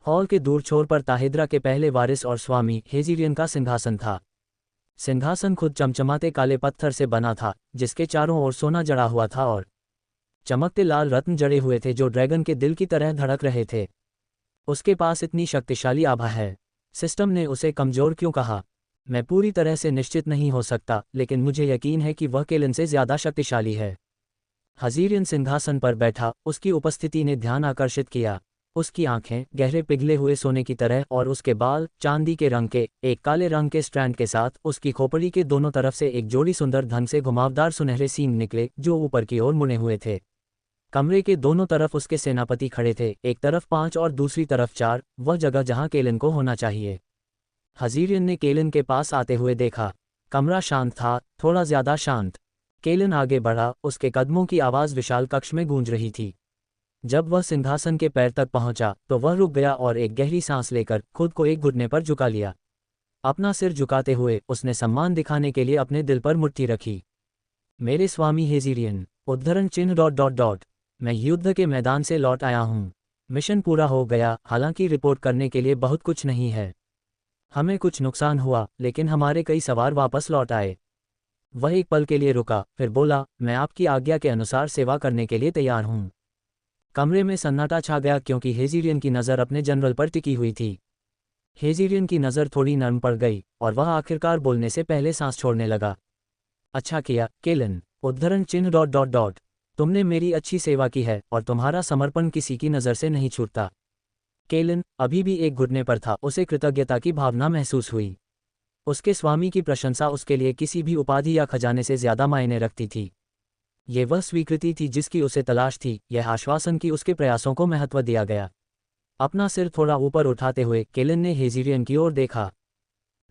Speaker 1: हॉल के दूर छोर पर ताहिद्रा के पहले वारिस और स्वामी हेजिरियन का सिंहासन था। सिंहासन खुद चमचमाते काले पत्थर से बना था, जिसके चारों ओर सोना जड़ा हुआ था और चमकते लाल रत्न जड़े हुए थे जो ड्रैगन के दिल की तरह धड़क रहे थे। उसके पास इतनी शक्तिशाली आभा है। सिस्टम ने उसे कमजोर क्यों कहा? मैं पूरी तरह से निश्चित नहीं हो सकता, लेकिन मुझे यकीन है कि वह केलन से ज्यादा शक्तिशाली है। हजीरियन सिंहासन पर बैठा, उसकी उपस्थिति ने ध्यान आकर्षित किया। उसकी आंखें गहरे पिघले हुए सोने की तरह और उसके बाल चांदी के रंग के एक काले रंग के स्ट्रैंड के साथ उसकी खोपड़ी के दोनों तरफ से एक जोड़ी सुंदर ढंग से घुमावदार सुनहरे सींग निकले जो ऊपर की ओर मुड़े हुए थे। कमरे के दोनों तरफ उसके सेनापति खड़े थे, एक तरफ 5 और दूसरी तरफ 4, वह जगह जहां केलन को होना चाहिए। हजीरियन ने केलन के पास आते हुए देखा। कमरा शांत था, थोड़ा ज्यादा शांत। केलन आगे बढ़ा, उसके कदमों की आवाज विशाल कक्ष में गूंज रही थी। जब वह सिंहासन के पैर तक पहुंचा तो वह रुक गया और एक गहरी सांस लेकर खुद को एक घुटने पर झुका लिया। अपना सिर झुकाते हुए उसने सम्मान दिखाने के लिए अपने दिल पर मुट्ठी रखी। मेरे स्वामी हेजिरियन, उद्धरण चिन्ह ... मैं युद्ध के मैदान से लौट आया हूँ। मिशन पूरा हो गया, हालांकि रिपोर्ट करने के लिए बहुत कुछ नहीं है। हमें कुछ नुकसान हुआ, लेकिन हमारे कई सवार वापस लौट आए। वह एक पल के लिए रुका, फिर बोला, मैं आपकी आज्ञा के अनुसार सेवा करने के लिए तैयार हूँ। कमरे में सन्नाटा छा गया क्योंकि हेजिरियन की नज़र अपने जनरल पर टिकी हुई थी। हेजिरियन की नज़र थोड़ी नरम पड़ गई और वह आखिरकार बोलने से पहले सांस छोड़ने लगा। अच्छा किया केलन, उद्धरण चिन्ह ... तुमने मेरी अच्छी सेवा की है और तुम्हारा समर्पण किसी की नज़र से नहीं छूटता। केलन अभी भी एक घुटने पर था, उसे कृतज्ञता की भावना महसूस हुई। उसके स्वामी की प्रशंसा उसके लिए किसी भी उपाधि या खजाने से ज्यादा मायने रखती थी। ये वह स्वीकृति थी जिसकी उसे तलाश थी, यह आश्वासन की उसके प्रयासों को महत्व दिया गया। अपना सिर थोड़ा ऊपर उठाते हुए केलन ने हेजिरियन की ओर देखा।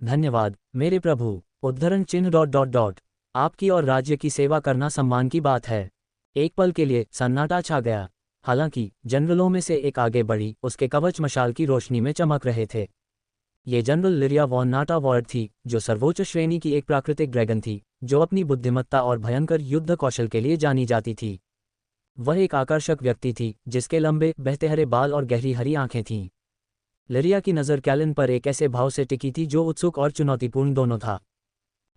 Speaker 1: धन्यवाद मेरे प्रभु, उद्धरण चिन्ह ... आपकी और राज्य की सेवा करना सम्मान की बात है। एक पल के लिए सन्नाटा छा गया। हालांकि जनरलों में से एक आगे बढ़ी, उसके कवच मशाल की रोशनी में चमक रहे थे। ये जनरल लिरिया वॉन नाटावॉर्ड थी, जो सर्वोच्च श्रेणी की एक प्राकृतिक ड्रैगन थी, जो अपनी बुद्धिमत्ता और भयंकर युद्ध कौशल के लिए जानी जाती थी। वह एक आकर्षक व्यक्ति थी, जिसके लंबे बहते हरे बाल और गहरी हरी आंखें थीं। लिरिया की नज़र केलन पर एक ऐसे भाव से टिकी थी जो उत्सुक और चुनौतीपूर्ण दोनों था।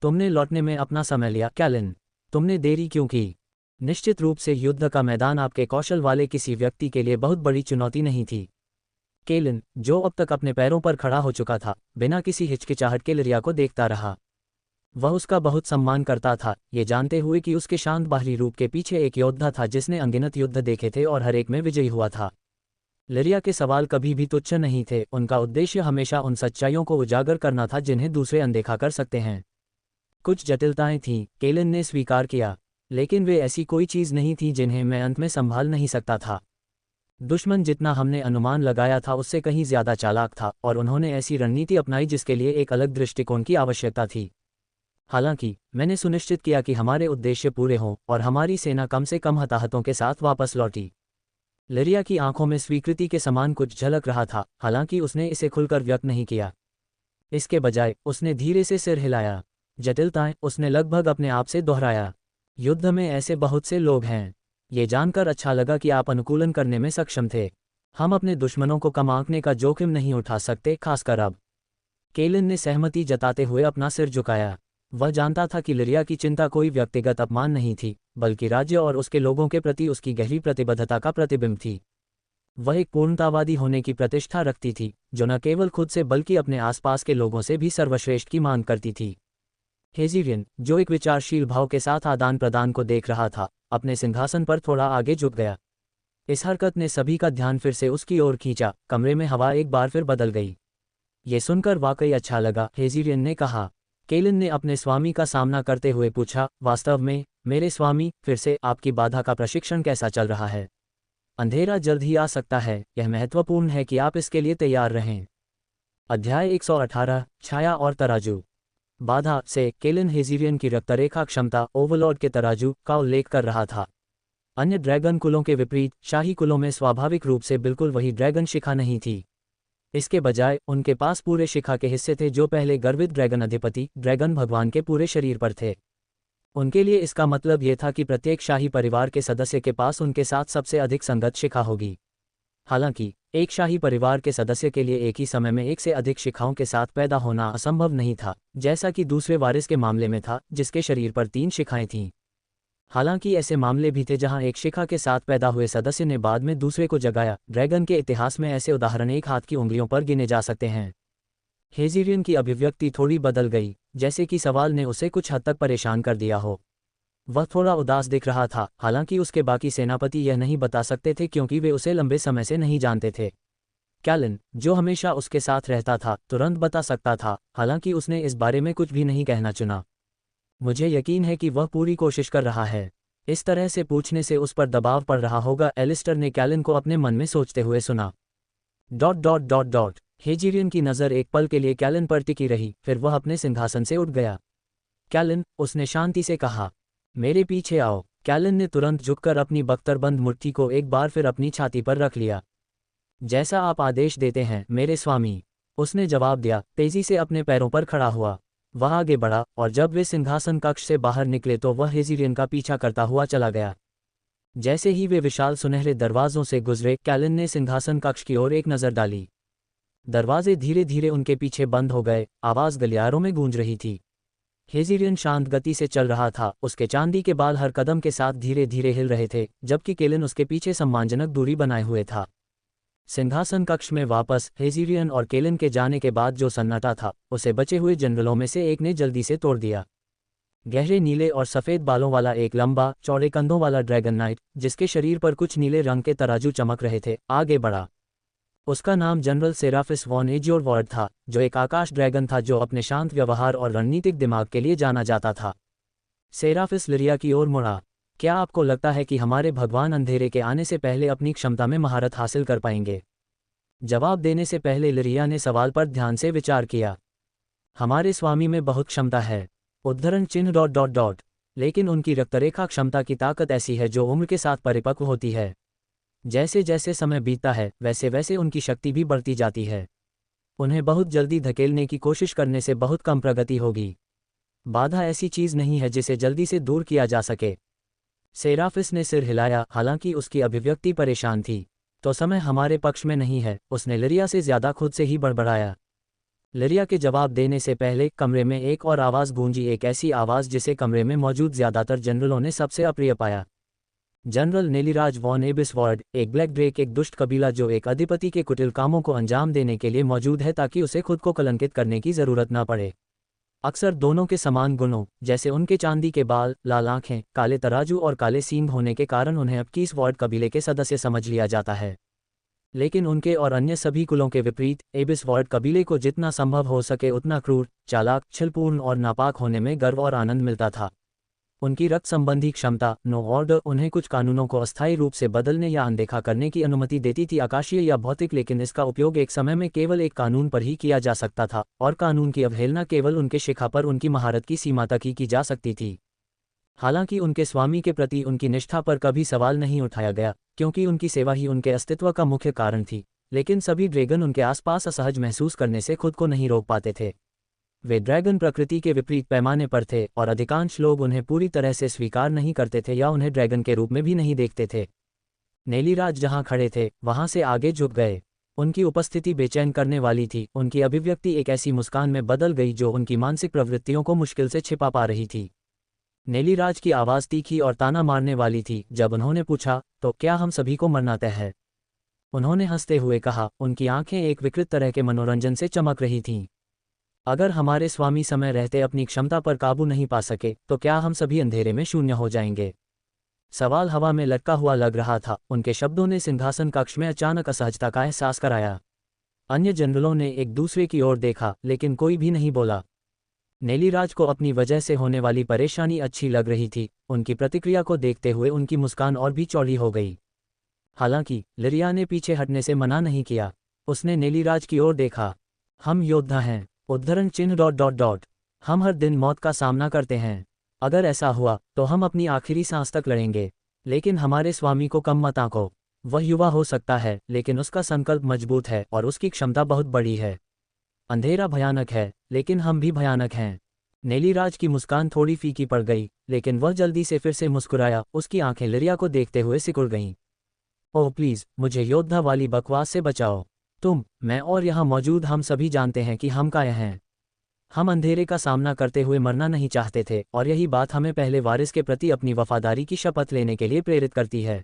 Speaker 1: तुमने लौटने में अपना समय लिया केलन, तुमने देरी क्यों की? निश्चित रूप से युद्ध का मैदान आपके कौशल वाले किसी व्यक्ति के लिए बहुत बड़ी चुनौती नहीं थी। केलन, जो अब तक अपने पैरों पर खड़ा हो चुका था, बिना किसी हिचकिचाहट के लिरिया को देखता रहा। वह उसका बहुत सम्मान करता था, ये जानते हुए कि उसके शांत बाहरी रूप के पीछे एक योद्धा था जिसने अनगिनत युद्ध देखे थे और हर एक में विजयी हुआ था। लिरिया के सवाल कभी भी तुच्छ नहीं थे, उनका उद्देश्य हमेशा उन सच्चाइयों को उजागर करना था जिन्हें दूसरे अनदेखा कर सकते हैं। कुछ जटिलताएं थीं, केलन ने स्वीकार किया, लेकिन वे ऐसी कोई चीज़ नहीं थी जिन्हें मैं अंत में संभाल नहीं सकता था। दुश्मन जितना हमने अनुमान लगाया था उससे कहीं ज्यादा चालाक था और उन्होंने ऐसी रणनीति अपनाई जिसके लिए एक अलग दृष्टिकोण की आवश्यकता थी। हालांकि मैंने सुनिश्चित किया कि हमारे उद्देश्य पूरे हों और हमारी सेना कम से कम हताहतों के साथ वापस लौटी। लिरिया की आंखों में स्वीकृति के समान कुछ झलक रहा था, हालांकि उसने इसे खुलकर व्यक्त नहीं किया। इसके बजाय उसने धीरे से सिर हिलाया। जटिलताएं, उसने लगभग अपने आप से दोहराया। युद्ध में ऐसे बहुत से लोग हैं। ये जानकर अच्छा लगा कि आप अनुकूलन करने में सक्षम थे। हम अपने दुश्मनों को कम आंकने का जोखिम नहीं उठा सकते, खासकर अब। केलन ने सहमति जताते हुए अपना सिर झुकाया। वह जानता था कि लिरिया की चिंता कोई व्यक्तिगत अपमान नहीं थी, बल्कि राज्य और उसके लोगों के प्रति उसकी गहरी प्रतिबद्धता का प्रतिबिंब थी। वह एक पूर्णतावादी होने की प्रतिष्ठा रखती थी, जो न केवल खुद से बल्कि अपने आसपास के लोगों से भी सर्वश्रेष्ठ की मांग करती थी। हेजिरियन, जो एक विचारशील भाव के साथ आदान प्रदान को देख रहा था, अपने सिंहासन पर थोड़ा आगे झुक गया। इस हरकत ने सभी का ध्यान फिर से उसकी ओर खींचा। कमरे में हवा एक बार फिर बदल गई। ये सुनकर वाकई अच्छा लगा, हेजिरियन ने कहा। केलन ने अपने स्वामी का सामना करते हुए पूछा, वास्तव में मेरे स्वामी, फिर से आपकी बाधा का प्रशिक्षण कैसा चल रहा है? अंधेरा जल्द ही आ सकता है, यह महत्वपूर्ण है कि आप इसके लिए तैयार रहें। अध्याय 118, छाया और तराजू। बाधा से केलन हेजिरियन की रक्तरेखा क्षमता ओवरलॉर्ड के तराजू का उल्लेख कर रहा था। अन्य ड्रैगन कुलों के विपरीत शाही कुलों में स्वाभाविक रूप से बिल्कुल वही ड्रैगन शिखा नहीं थी। इसके बजाय उनके पास पूरे शिखा के हिस्से थे जो पहले गर्वित ड्रैगन अधिपति ड्रैगन भगवान के पूरे शरीर पर थे। उनके लिए इसका मतलब यह था कि प्रत्येक शाही परिवार के सदस्य के पास उनके साथ सबसे अधिक संगत शिखा होगी। हालांकि एक शाही परिवार के सदस्य के लिए एक ही समय में एक से अधिक शिखाओं के साथ पैदा होना असंभव नहीं था, जैसा कि दूसरे वारिस के मामले में था, जिसके शरीर पर 3 शिखाएं थीं। हालांकि ऐसे मामले भी थे जहां एक शिखा के साथ पैदा हुए सदस्य ने बाद में दूसरे को जगाया। ड्रैगन के इतिहास में ऐसे उदाहरण एक हाथ की उंगलियों पर गिने जा सकते हैं। हेजिरियन की अभिव्यक्ति थोड़ी बदल गई, जैसे कि सवाल ने उसे कुछ हद तक परेशान कर दिया हो। वह थोड़ा उदास दिख रहा था, हालांकि उसके बाकी सेनापति यह नहीं बता सकते थे क्योंकि वे उसे लंबे समय से नहीं जानते थे। कैलन, जो हमेशा उसके साथ रहता था, तुरंत बता सकता था, हालांकि उसने इस बारे में कुछ भी नहीं कहना चुना। मुझे यकीन है कि वह पूरी कोशिश कर रहा है। इस तरह से पूछने से उस पर दबाव पड़ रहा होगा, एलिस्टर ने कैलन को अपने मन में सोचते हुए सुना। हेजिरियन की नज़र एक पल के लिए कैलन पर टिकी रही, फिर वह अपने सिंहासन से उठ गया। कैलन, उसने शांति से कहा, मेरे पीछे आओ। कैलन ने तुरंत झुककर अपनी बख्तरबंद मुट्ठी को एक बार फिर अपनी छाती पर रख लिया। जैसा आप आदेश देते हैं मेरे स्वामी, उसने जवाब दिया, तेजी से अपने पैरों पर खड़ा हुआ। वह आगे बढ़ा और जब वे सिंहासन कक्ष से बाहर निकले तो वह हेजिरियन का पीछा करता हुआ चला गया। जैसे ही वे विशाल सुनहरे दरवाजों से गुजरे, कैलन ने सिंहासन कक्ष की ओर एक नज़र डाली। दरवाजे धीरे धीरे उनके पीछे बंद हो गए, आवाज़ गलियारों में गूंज रही थी। हेजिरियन शांत गति से चल रहा था, उसके चांदी के बाल हर कदम के साथ धीरे धीरे हिल रहे थे, जबकि कैलन उसके पीछे सम्मानजनक दूरी बनाए हुए था। सिंहासन कक्ष में वापस हेजिरियन और कैलन के जाने के बाद जो सन्नाटा था, उसे बचे हुए जनरलों में से एक ने जल्दी से तोड़ दिया। गहरे नीले और सफ़ेद बालों वाला एक लंबा, चौड़े कंधों वाला ड्रैगन नाइट, जिसके शरीर पर कुछ नीले रंग के तराजू चमक रहे थे, आगे बढ़ा। उसका नाम जनरल सेराफिस वॉन एज्योरवॉर्ड था, जो एक आकाश ड्रैगन था जो अपने शांत व्यवहार और रणनीतिक दिमाग के लिए जाना जाता था। सेराफिस लिरिया की ओर मुड़ा। क्या आपको लगता है कि हमारे भगवान अंधेरे के आने से पहले अपनी क्षमता में महारत हासिल कर पाएंगे? जवाब देने से पहले लिरिया ने सवाल पर ध्यान से विचार किया। हमारे स्वामी में बहुत क्षमता है। उद्धरण चिन्ह। लेकिन उनकी रक्तरेखा क्षमता की ताकत ऐसी है जो उम्र के साथ परिपक्व होती है। जैसे जैसे समय बीतता है, वैसे वैसे उनकी शक्ति भी बढ़ती जाती है। उन्हें बहुत जल्दी धकेलने की कोशिश करने से बहुत कम प्रगति होगी। बाधा ऐसी चीज़ नहीं है जिसे जल्दी से दूर किया जा सके। सेराफिस ने सिर हिलाया, हालांकि उसकी अभिव्यक्ति परेशान थी। तो समय हमारे पक्ष में नहीं है, उसने लिरिया से ज़्यादा खुद से ही बड़बड़ाया। लिरिया के जवाब देने से पहले कमरे में एक और आवाज़ गूंजी, एक ऐसी आवाज़ जिसे कमरे में मौजूद ज़्यादातर जनरलों ने सबसे अप्रिय पाया। जनरल नेलिराज वॉन एबिसवॉर्ड, एक ब्लैक ड्रेक, एक दुष्ट कबीला जो एक अधिपति के कुटिल कामों को अंजाम देने के लिए मौजूद है ताकि उसे खुद को कलंकित करने की ज़रूरत न पड़े। अक्सर दोनों के समान गुणों, जैसे उनके चांदी के बाल, लाल आंखें, काले तराजू और काले सींग होने के कारण उन्हें अब कीसवॉर्ड कबीले के सदस्य समझ लिया जाता है। लेकिन उनके और अन्य सभी कुलों के विपरीत, एबिसवॉर्ड कबीले को जितना संभव हो सके उतना क्रूर, चालाक, छलपूर्ण और नापाक होने में गर्व और आनंद मिलता था। उनकी रक्त संबंधी क्षमता, नो ऑर्डर, उन्हें कुछ कानूनों को अस्थायी रूप से बदलने या अनदेखा करने की अनुमति देती थी, आकाशीय या भौतिक, लेकिन इसका उपयोग एक समय में केवल एक कानून पर ही किया जा सकता था, और कानून की अवहेलना केवल उनके शिखा पर उनकी महारत की सीमा तक ही की जा सकती थी। हालांकि उनके स्वामी के प्रति उनकी निष्ठा पर कभी सवाल नहीं उठाया गया, क्योंकि उनकी सेवा ही उनके अस्तित्व का मुख्य कारण थी। लेकिन सभी ड्रैगन उनके आसपास असहज महसूस करने से खुद को नहीं रोक पाते थे। वे ड्रैगन प्रकृति के विपरीत पैमाने पर थे, और अधिकांश लोग उन्हें पूरी तरह से स्वीकार नहीं करते थे या उन्हें ड्रैगन के रूप में भी नहीं देखते थे। नेलिराज जहां खड़े थे, वहां से आगे झुक गए। उनकी उपस्थिति बेचैन करने वाली थी। उनकी अभिव्यक्ति एक ऐसी मुस्कान में बदल गई जो उनकी मानसिक प्रवृत्तियों को मुश्किल से छिपा पा रही थी। नेलिराज की आवाज़ तीखी और ताना मारने वाली थी जब उन्होंने पूछा, तो क्या हम सभी को मरना तय है? उन्होंने हंसते हुए कहा, उनकी आंखें एक विकृत तरह के मनोरंजन से चमक रही थीं। अगर हमारे स्वामी समय रहते अपनी क्षमता पर काबू नहीं पा सके, तो क्या हम सभी अंधेरे में शून्य हो जाएंगे? सवाल हवा में लटका हुआ लग रहा था। उनके शब्दों ने सिंहासन कक्ष में अचानक असहजता का एहसास कराया। अन्य जनरलों ने एक दूसरे की ओर देखा, लेकिन कोई भी नहीं बोला। नेलिराज को अपनी वजह से होने वाली परेशानी अच्छी लग रही थी। उनकी प्रतिक्रिया को देखते हुए उनकी मुस्कान और भी चौड़ी हो गई। हालांकि लिरिया ने पीछे हटने से मना नहीं किया। उसने नेलिराज की ओर देखा। हम योद्धा हैं। उद्धरण चिन्ह। हम हर दिन मौत का सामना करते हैं। अगर ऐसा हुआ तो हम अपनी आखिरी सांस तक लड़ेंगे। लेकिन हमारे स्वामी को कम मत आंको। वह युवा हो सकता है, लेकिन उसका संकल्प मजबूत है और उसकी क्षमता बहुत बड़ी है। अंधेरा भयानक है, लेकिन हम भी भयानक हैं। नेलिराज की मुस्कान थोड़ी फीकी पड़ गई, लेकिन वह जल्दी से फिर से मुस्कुराया। उसकी आंखें लिरिया को देखते हुए सिकुड़ गईं। ओह प्लीज़, मुझे योद्धा वाली बकवास से बचाओ। मैं और यहाँ मौजूद हम सभी जानते हैं कि हम काया हैं। हम अंधेरे का सामना करते हुए मरना नहीं चाहते थे, और यही बात हमें पहले वारिस के प्रति अपनी वफादारी की शपथ लेने के लिए प्रेरित करती है।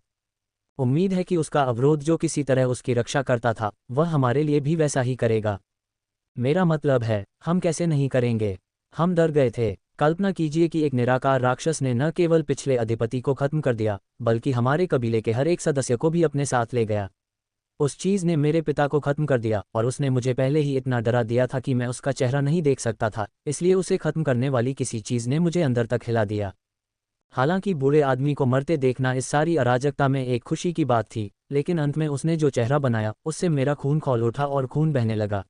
Speaker 1: उम्मीद है कि उसका अवरोध जो किसी तरह उसकी रक्षा करता था, वह हमारे लिए भी वैसा ही करेगा। मेरा मतलब है, हम कैसे नहीं करेंगे। हम डर गए थे। कल्पना कीजिए कि एक निराकार राक्षस ने न केवल पिछले अधिपति को खत्म कर दिया, बल्कि हमारे कबीले के हर एक सदस्य को भी अपने साथ ले गया। उस चीज़ ने मेरे पिता को खत्म कर दिया, और उसने मुझे पहले ही इतना डरा दिया था कि मैं उसका चेहरा नहीं देख सकता था, इसलिए उसे खत्म करने वाली किसी चीज़ ने मुझे अंदर तक हिला दिया। हालांकि बूढ़े आदमी को मरते देखना इस सारी अराजकता में एक खुशी की बात थी, लेकिन अंत में उसने जो चेहरा बनाया, उससे मेरा खून खौल उठा और खून बहने लगा।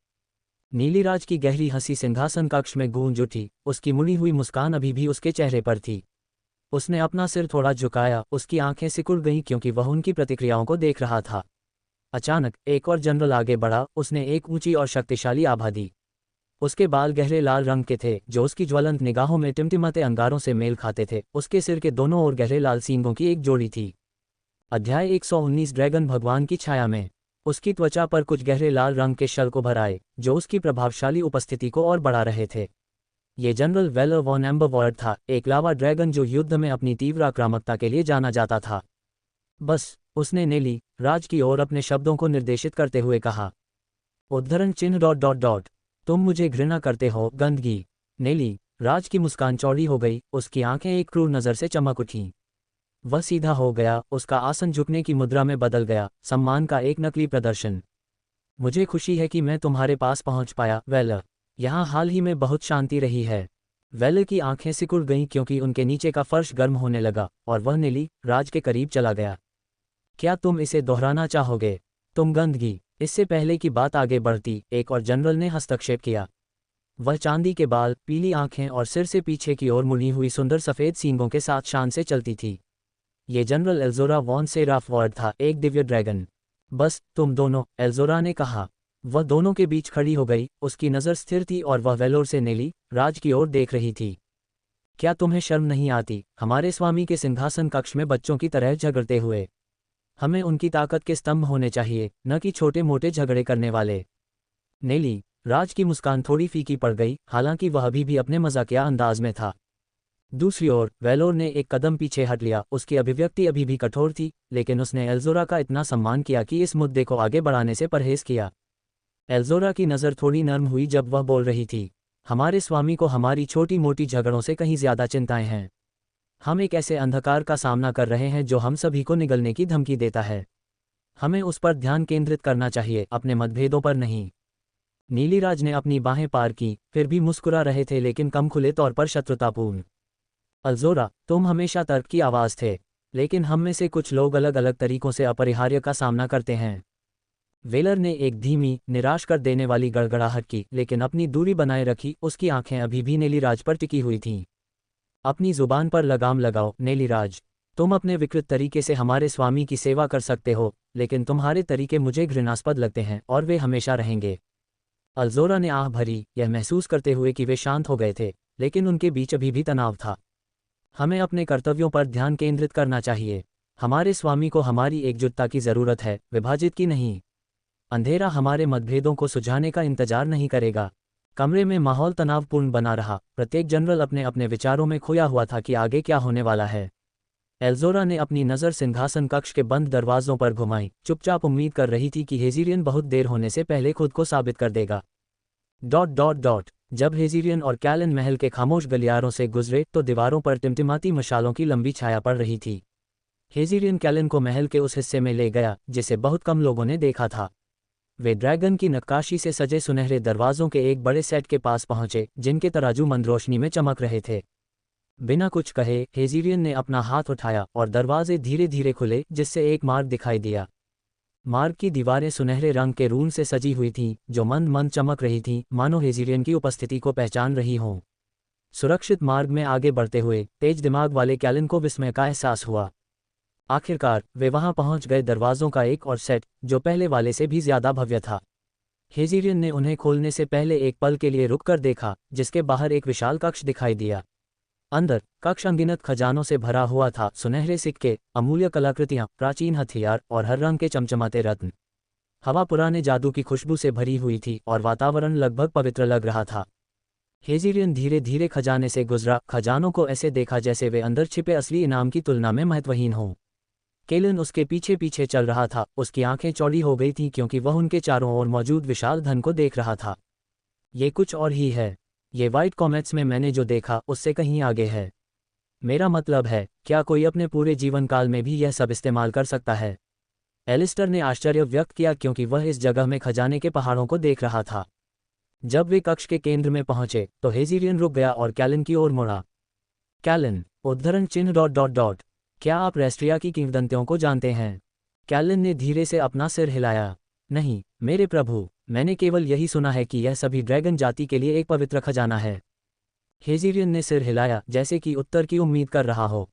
Speaker 1: नीलिराज की गहरी हंसी सिंहासन कक्ष में गूंज उठी, उसकी मुड़ी हुई मुस्कान अभी भी उसके चेहरे पर थी। उसने अपना सिर थोड़ा झुकाया, उसकी आंखें सिकुड़ गईं क्योंकि वह उनकी प्रतिक्रियाओं को देख रहा था। अचानक एक और जनरल आगे बढ़ा, उसने एक ऊंची और शक्तिशाली आभा दी। उसके बाल गहरे लाल रंग के थे, जो उसकी ज्वलंत निगाहों में टिमटिमाते अंगारों से मेल खाते थे। उसके सिर के दोनों ओर गहरे लाल सींगों की एक जोड़ी थी। अध्याय 119 ड्रैगन भगवान की छाया में। उसकी त्वचा पर कुछ गहरे लाल रंग के शल्क उभर आए, जो उसकी प्रभावशाली उपस्थिति को और बढ़ा रहे थे। ये जनरल वेलर वॉन एम्बरवॉर्ड था, एक लावा ड्रैगन जो युद्ध में अपनी तीव्र आक्रामकता के लिए जाना जाता था। बस, उसने नेली राज की ओर अपने शब्दों को निर्देशित करते हुए कहा। उद्धरण चिन्ह ... तुम मुझे घृणा करते हो, गंदगी। नेली राज की मुस्कान चौड़ी हो गई, उसकी आंखें एक क्रूर नज़र से चमक उठीं। वह सीधा हो गया, उसका आसन झुकने की मुद्रा में बदल गया, सम्मान का एक नकली प्रदर्शन। मुझे खुशी है कि मैं तुम्हारे पास पहुंच पाया, वेलर। यहाँ हाल ही में बहुत शांति रही है। वेलर की आंखें सिकुड़ गईं क्योंकि उनके नीचे का फर्श गर्म होने लगा, और वह नेली राज के करीब चला गया। क्या तुम इसे दोहराना चाहोगे? तुम गंदगी। इससे पहले कि बात आगे बढ़ती, एक और जनरल ने हस्तक्षेप किया। वह चांदी के बाल, पीली आंखें और सिर से पीछे की ओर मुड़ी हुई सुंदर सफ़ेद सींगों के साथ शान से चलती थी। ये जनरल एल्जोरा वॉन सेराफवॉर्ड था, एक दिव्य ड्रैगन। बस, तुम दोनों, एल्जोरा ने कहा। वह दोनों के बीच खड़ी हो गई, उसकी नज़र स्थिर थी और वह वेलोर से नेली राज की ओर देख रही थी। क्या तुम्हें शर्म नहीं आती, हमारे स्वामी के सिंहासन कक्ष में बच्चों की तरह झगड़ते हुए? हमें उनकी ताकत के स्तंभ होने चाहिए, न कि छोटे मोटे झगड़े करने वाले। नेली राज की मुस्कान थोड़ी फीकी पड़ गई, हालांकि वह अभी भी अपने मजाकिया अंदाज में था। दूसरी ओर वेलोर ने एक कदम पीछे हट लिया, उसकी अभिव्यक्ति अभी भी कठोर थी, लेकिन उसने एल्जोरा का इतना सम्मान किया कि इस मुद्दे को आगे बढ़ाने से परहेज किया। एल्जोरा की नज़र थोड़ी नर्म हुई जब वह बोल रही थी। हमारे स्वामी को हमारी छोटी मोटी झगड़ों से कहीं ज्यादा चिंताएं हैं। हम एक ऐसे अंधकार का सामना कर रहे हैं जो हम सभी को निगलने की धमकी देता है। हमें उस पर ध्यान केंद्रित करना चाहिए, अपने मतभेदों पर नहीं। नीलिराज ने अपनी बाहें पार की, फिर भी मुस्कुरा रहे थे लेकिन कम खुले तौर पर शत्रुतापूर्ण। अल्जोरा, तुम हमेशा तर्क की आवाज़ थे, लेकिन हम में से कुछ लोग अलग अलग तरीकों से अपरिहार्य का सामना करते हैं। वेलर ने एक धीमी, निराश कर देने वाली गड़गड़ाहट की, लेकिन अपनी दूरी बनाए रखी। उसकी आंखें अभी भी नीलिराज पर टिकी हुई थीं। अपनी जुबान पर लगाम लगाओ, नीलिराज। तुम अपने विकृत तरीके से हमारे स्वामी की सेवा कर सकते हो, लेकिन तुम्हारे तरीके मुझे घृणास्पद लगते हैं, और वे हमेशा रहेंगे। अल्जोरा ने आह भरी, यह महसूस करते हुए कि वे शांत हो गए थे, लेकिन उनके बीच अभी भी तनाव था। हमें अपने कर्तव्यों पर ध्यान केंद्रित करना चाहिए। हमारे स्वामी को हमारी एकजुटता की जरूरत है, विभाजित की नहीं। अंधेरा हमारे मतभेदों को सुझाने का इंतजार नहीं करेगा। कमरे में माहौल तनावपूर्ण बना रहा, प्रत्येक जनरल अपने अपने विचारों में खोया हुआ था कि आगे क्या होने वाला है। एल्जोरा ने अपनी नज़र सिंहासन कक्ष के बंद दरवाजों पर घुमाई, चुपचाप उम्मीद कर रही थी कि हेजिरियन बहुत देर होने से पहले खुद को साबित कर देगा। ... जब हेजिरियन और कैलन महल के खामोश गलियारों से गुजरे तो दीवारों पर टिमटिमाती मशालों की लंबी छाया पड़ रही थी। हेजिरियन कैलन को महल के उस हिस्से में ले गया जिसे बहुत कम लोगों ने देखा था। वे ड्रैगन की नक्काशी से सजे सुनहरे दरवाजों के एक बड़े सेट के पास पहुंचे, जिनके तराजू मंद रोशनी में चमक रहे थे। बिना कुछ कहे हेजिरियन ने अपना हाथ उठाया और दरवाजे धीरे धीरे खुले, जिससे एक मार्ग दिखाई दिया। मार्ग की दीवारें सुनहरे रंग के रून से सजी हुई थीं, जो मंद मंद चमक रही थीं, मानो हेजिरियन की उपस्थिति को पहचान रही हों। सुरक्षित मार्ग में आगे बढ़ते हुए तेज दिमाग वाले कैलन को विस्मय का एहसास हुआ। आखिरकार वे वहां पहुंच गए, दरवाजों का एक और सेट, जो पहले वाले से भी ज्यादा भव्य था। हेजिरियन ने उन्हें खोलने से पहले एक पल के लिए रुक कर देखा, जिसके बाहर एक विशाल कक्ष दिखाई दिया। अंदर कक्ष अनगिनत खजानों से भरा हुआ था, सुनहरे सिक्के, अमूल्य कलाकृतियां, प्राचीन हथियार और हर रंग के चमचमाते रत्न। हवा पुराने जादू की खुशबू से भरी हुई थी और वातावरण लगभग पवित्र लग रहा था। हेजिरियन धीरे धीरे खजाने से गुजरा, खजानों को ऐसे देखा जैसे वे अंदर छिपे असली इनाम की तुलना में महत्वहीन हों। केलन उसके पीछे पीछे चल रहा था, उसकी आंखें चौड़ी हो गई थीं क्योंकि वह उनके चारों ओर मौजूद विशाल धन को देख रहा था। ये कुछ और ही है। ये व्हाइट कॉमेट्स में मैंने जो देखा उससे कहीं आगे है। मेरा मतलब है, क्या कोई अपने पूरे जीवन काल में भी यह सब इस्तेमाल कर सकता है? एलिस्टर ने आश्चर्य व्यक्त किया क्योंकि वह इस जगह में खजाने के पहाड़ों को देख रहा था। जब वे कक्ष के केंद्र में पहुंचे तो हेजिरियन रुक गया और कैलन की ओर मुड़ा। कैलन, उद्धरण चिन्ह ... क्या आप रेस्ट्रिया की किंवदंतियों को जानते हैं? कैलन ने धीरे से अपना सिर हिलाया। नहीं मेरे प्रभु, मैंने केवल यही सुना है कि यह सभी ड्रैगन जाति के लिए एक पवित्र खजाना है। हेजिरियन ने सिर हिलाया जैसे कि उत्तर की उम्मीद कर रहा हो।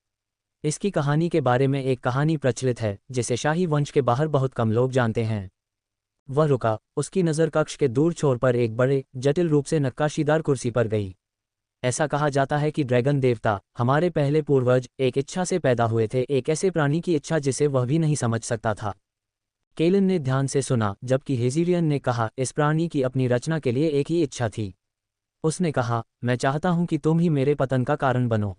Speaker 1: इसकी कहानी के बारे में एक कहानी प्रचलित है जिसे शाही वंश के बाहर बहुत कम लोग जानते हैं। वह रुका, उसकी नज़र कक्ष के दूर छोर पर एक बड़े, जटिल रूप से नक्काशीदार कुर्सी पर गई। ऐसा कहा जाता है कि ड्रैगन देवता, हमारे पहले पूर्वज, एक इच्छा से पैदा हुए थे, एक ऐसे प्राणी की इच्छा जिसे वह भी नहीं समझ सकता था। केलन ने ध्यान से सुना, जबकि हेजिरियन ने कहा, इस प्राणी की अपनी रचना के लिए एक ही इच्छा थी। उसने कहा, मैं चाहता हूं कि तुम ही मेरे पतन का कारण बनो।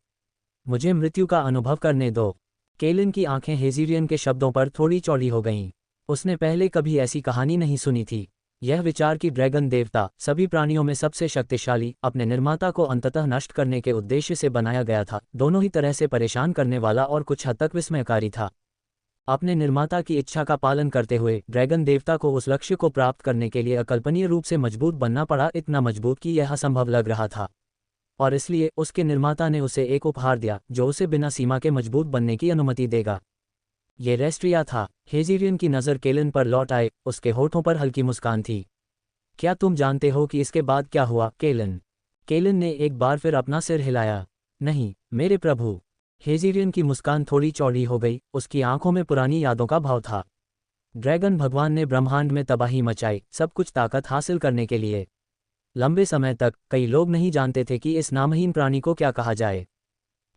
Speaker 1: मुझे मृत्यु का अनुभव करने दो। केलन की आंखें हेजिरियन के शब्दों पर थोड़ी चौड़ी हो गईं। उसने पहले कभी ऐसी कहानी नहीं सुनी थी। यह विचार कि ड्रैगन देवता, सभी प्राणियों में सबसे शक्तिशाली, अपने निर्माता को अंततः नष्ट करने के उद्देश्य से बनाया गया था, दोनों ही तरह से परेशान करने वाला और कुछ हद तक विस्मयकारी था। अपने निर्माता की इच्छा का पालन करते हुए ड्रैगन देवता को उस लक्ष्य को प्राप्त करने के लिए अकल्पनीय रूप से मजबूत बनना पड़ा, इतना मजबूत कि यह असंभव लग रहा था। और इसलिए उसके निर्माता ने उसे एक उपहार दिया जो उसे बिना सीमा के मजबूत बनने की अनुमति देगा। ये रेस्ट्रिया था। हेजिरियन की नज़र केलन पर लौट आए, उसके होठों पर हल्की मुस्कान थी। क्या तुम जानते हो कि इसके बाद क्या हुआ, केलन? केलन ने एक बार फिर अपना सिर हिलाया। नहीं मेरे प्रभु। हेजिरियन की मुस्कान थोड़ी चौड़ी हो गई, उसकी आंखों में पुरानी यादों का भाव था। ड्रैगन भगवान ने ब्रह्मांड में तबाही मचाई, सब कुछ ताकत हासिल करने के लिए। लंबे समय तक कई लोग नहीं जानते थे कि इस नामहीन प्राणी को क्या कहा जाए।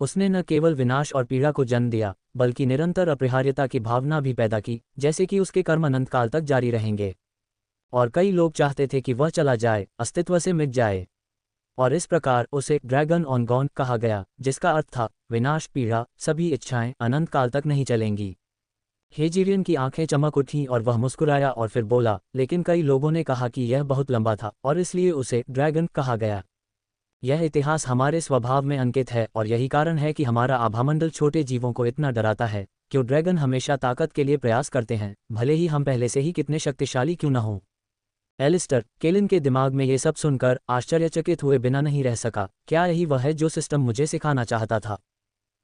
Speaker 1: उसने न केवल विनाश और पीड़ा को जन्म दिया, बल्कि निरंतर अपरिहार्यता की भावना भी पैदा की, जैसे कि उसके कर्म अनंत काल तक जारी रहेंगे। और कई लोग चाहते थे कि वह चला जाए, अस्तित्व से मिट जाए। और इस प्रकार उसे ड्रैगन ऑन गॉन कहा गया, जिसका अर्थ था विनाश, पीड़ा, सभी इच्छाएं अनंत काल तक नहीं चलेंगी। हेजिरियन की आंखें चमक उठीं और वह मुस्कुराया और फिर बोला, लेकिन कई लोगों ने कहा कि यह बहुत लंबा था और इसलिए उसे ड्रैगन कहा गया। यह इतिहास हमारे स्वभाव में अंकित है और यही कारण है कि हमारा आभामंडल छोटे जीवों को इतना डराता है, क्यों ड्रैगन हमेशा ताकत के लिए प्रयास करते हैं, भले ही हम पहले से ही कितने शक्तिशाली क्यों न हों। एलिस्टर, केलन के दिमाग में ये सब सुनकर आश्चर्यचकित हुए बिना नहीं रह सका। क्या यही वह है जो सिस्टम मुझे सिखाना चाहता था?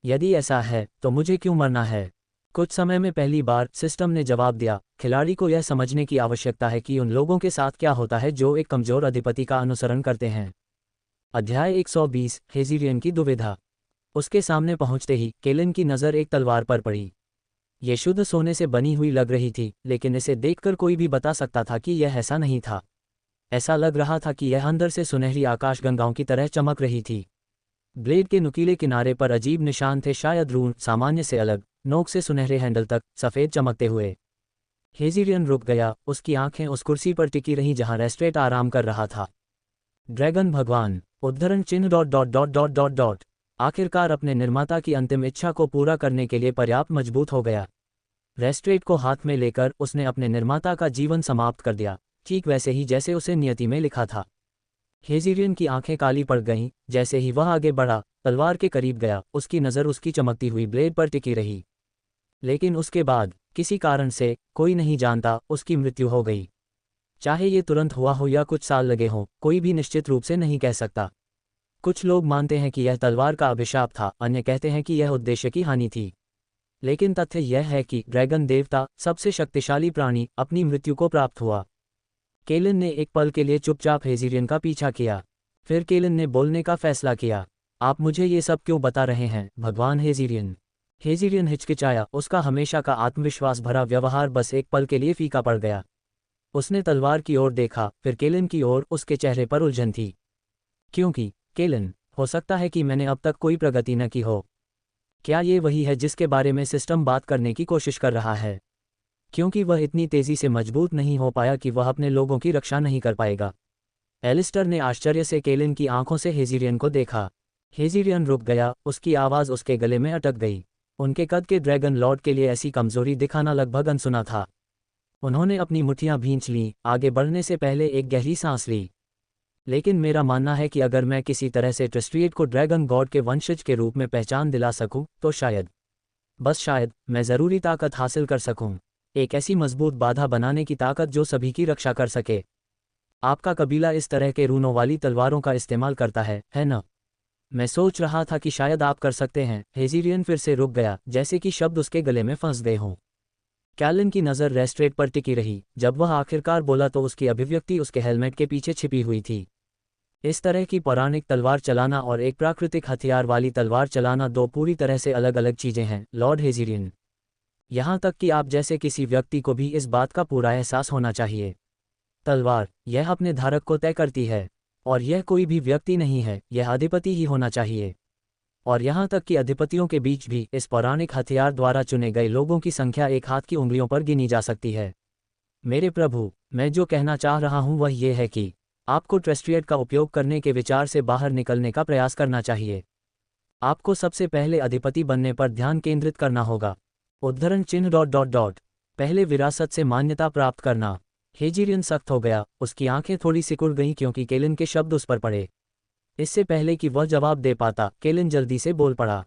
Speaker 1: यदि ऐसा है तो मुझे क्यों मरना है? कुछ समय में पहली बार सिस्टम ने जवाब दिया, खिलाड़ी को यह समझने की आवश्यकता है कि उन लोगों के साथ क्या होता है जो एक कमजोर अधिपति का अनुसरण करते हैं। अध्याय 120, हेजिरियन की दुविधा। उसके सामने पहुंचते ही केलन की नज़र एक तलवार पर पड़ी। ये शुद्ध सोने से बनी हुई लग रही थी, लेकिन इसे देखकर कोई भी बता सकता था कि यह ऐसा नहीं था। ऐसा लग रहा था कि यह अंदर से सुनहरी आकाशगंगाओं की तरह चमक रही थी। ब्लेड के नुकीले किनारे पर अजीब निशान थे, शायद रून, सामान्य से अलग, नोक से सुनहरे हैंडल तक, सफ़ेद चमकते हुए। हेजिरियन रुक गया, उसकी आंखें उस कुर्सी पर टिकी रहीं जहां रेस्ट्रेट आराम कर रहा था। ड्रैगन भगवान, उद्धरण चिन्ह ... आखिरकार अपने निर्माता की अंतिम इच्छा को पूरा करने के लिए पर्याप्त मजबूत हो गया। रेस्ट्रेट को हाथ में लेकर उसने अपने निर्माता का जीवन समाप्त कर दिया, ठीक वैसे ही जैसे उसे नियति में लिखा था। हेजिरियन की आंखें काली पड़ गईं। जैसे ही वह आगे बढ़ा, तलवार के करीब गया, उसकी नज़र उसकी चमकती हुई ब्लेड पर टिकी रही। लेकिन उसके बाद, किसी कारण से, कोई नहीं जानता, उसकी मृत्यु हो गई। चाहे ये तुरंत हुआ हो या कुछ साल लगे हों, कोई भी निश्चित रूप से नहीं कह सकता। कुछ लोग मानते हैं कि यह तलवार का अभिशाप था, अन्य कहते हैं कि यह उद्देश्य की हानि थी। लेकिन तथ्य यह है कि ड्रैगन देवता, सबसे शक्तिशाली प्राणी, अपनी मृत्यु को प्राप्त हुआ। केलन ने एक पल के लिए चुपचाप हेजिरियन का पीछा किया। फिर केलन ने बोलने का फैसला किया। आप मुझे ये सब क्यों बता रहे हैं, भगवान हेजिरियन? हेजिरियन हिचकिचाया, उसका हमेशा का आत्मविश्वास भरा व्यवहार बस एक पल के लिए फीका पड़ गया। उसने तलवार की ओर देखा, फिर केलन की ओर, उसके चेहरे पर उलझन थी। क्योंकि केलन, हो सकता है कि मैंने अब तक कोई प्रगति न की हो। क्या ये वही है जिसके बारे में सिस्टम बात करने की कोशिश कर रहा है? क्योंकि वह इतनी तेजी से मजबूत नहीं हो पाया कि वह अपने लोगों की रक्षा नहीं कर पाएगा। एलिस्टर ने आश्चर्य से केलिन की आंखों से हेजिरियन को देखा। हेजिरियन रुक गया, उसकी आवाज़ उसके गले में अटक गई। उनके कद के ड्रैगन लॉर्ड के लिए ऐसी कमजोरी दिखाना लगभग अनसुना था। उन्होंने अपनी मुट्ठियां भींच लीं, आगे बढ़ने से पहले एक गहरी सांस ली। लेकिन मेरा मानना है कि अगर मैं किसी तरह से ट्रिस्ट्रिएट को ड्रैगन गॉड के वंशज के रूप में पहचान दिला सकूं, तो शायद, बस शायद, मैं ज़रूरी ताकत हासिल कर सकूं। एक ऐसी मजबूत बाधा बनाने की ताकत जो सभी की रक्षा कर सके। आपका कबीला इस तरह के रूनों वाली तलवारों का इस्तेमाल करता है ना? मैं सोच रहा था कि शायद आप कर सकते हैं। हेजिरियन फिर से रुक गया, जैसे कि शब्द उसके गले में फंस गए हों। कैलिन की नज़र रेस्ट्रेट पर टिकी रही। जब वह आखिरकार बोला तो उसकी अभिव्यक्ति उसके हेलमेट के पीछे छिपी हुई थी। इस तरह की पौराणिक तलवार चलाना और एक प्राकृतिक हथियार वाली तलवार चलाना दो पूरी तरह से अलग अलग चीज़ें हैं, लॉर्ड हेजिरियन। यहाँ तक कि आप जैसे किसी व्यक्ति को भी इस बात का पूरा एहसास होना चाहिए। तलवार, यह अपने धारक को तय करती है। और यह कोई भी व्यक्ति नहीं है, यह अधिपति ही होना चाहिए। और यहाँ तक कि अधिपतियों के बीच भी इस पौराणिक हथियार द्वारा चुने गए लोगों की संख्या एक हाथ की उंगलियों पर गिनी जा सकती है। मेरे प्रभु, मैं जो कहना चाह रहा हूँ वह यह है कि आपको ट्रिस्ट्रिएट का उपयोग करने के विचार से बाहर निकलने का प्रयास करना चाहिए। आपको सबसे पहले अधिपति बनने पर ध्यान केंद्रित करना होगा। उद्धरण चिन्ह ... पहले विरासत से मान्यता प्राप्त करना। हेजिरियन सख्त हो गया, उसकी आंखें थोड़ी सिकुड़ गईं क्योंकि केलिन के शब्द उस पर पड़े। इससे पहले कि वह जवाब दे पाता, केलिन जल्दी से बोल पड़ा।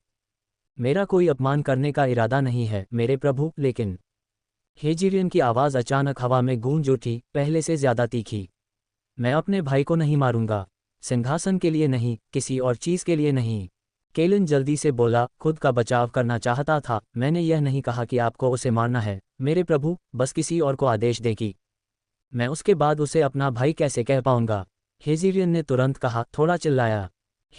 Speaker 1: मेरा कोई अपमान करने का इरादा नहीं है मेरे प्रभु, लेकिन हेजिरियन की आवाज़ अचानक हवा में गूंज उठी, पहले से ज्यादा तीखी। मैं अपने भाई को नहीं मारूंगा। सिंहासन के लिए नहीं, किसी और चीज़ के लिए नहीं। केलिन जल्दी से बोला, खुद का बचाव करना चाहता था। मैंने यह नहीं कहा कि आपको उसे मारना है मेरे प्रभु, बस किसी और को आदेश दे कि मैं उसके बाद उसे अपना भाई कैसे कह पाऊंगा। हेजिरियन ने तुरंत कहा, थोड़ा चिल्लाया।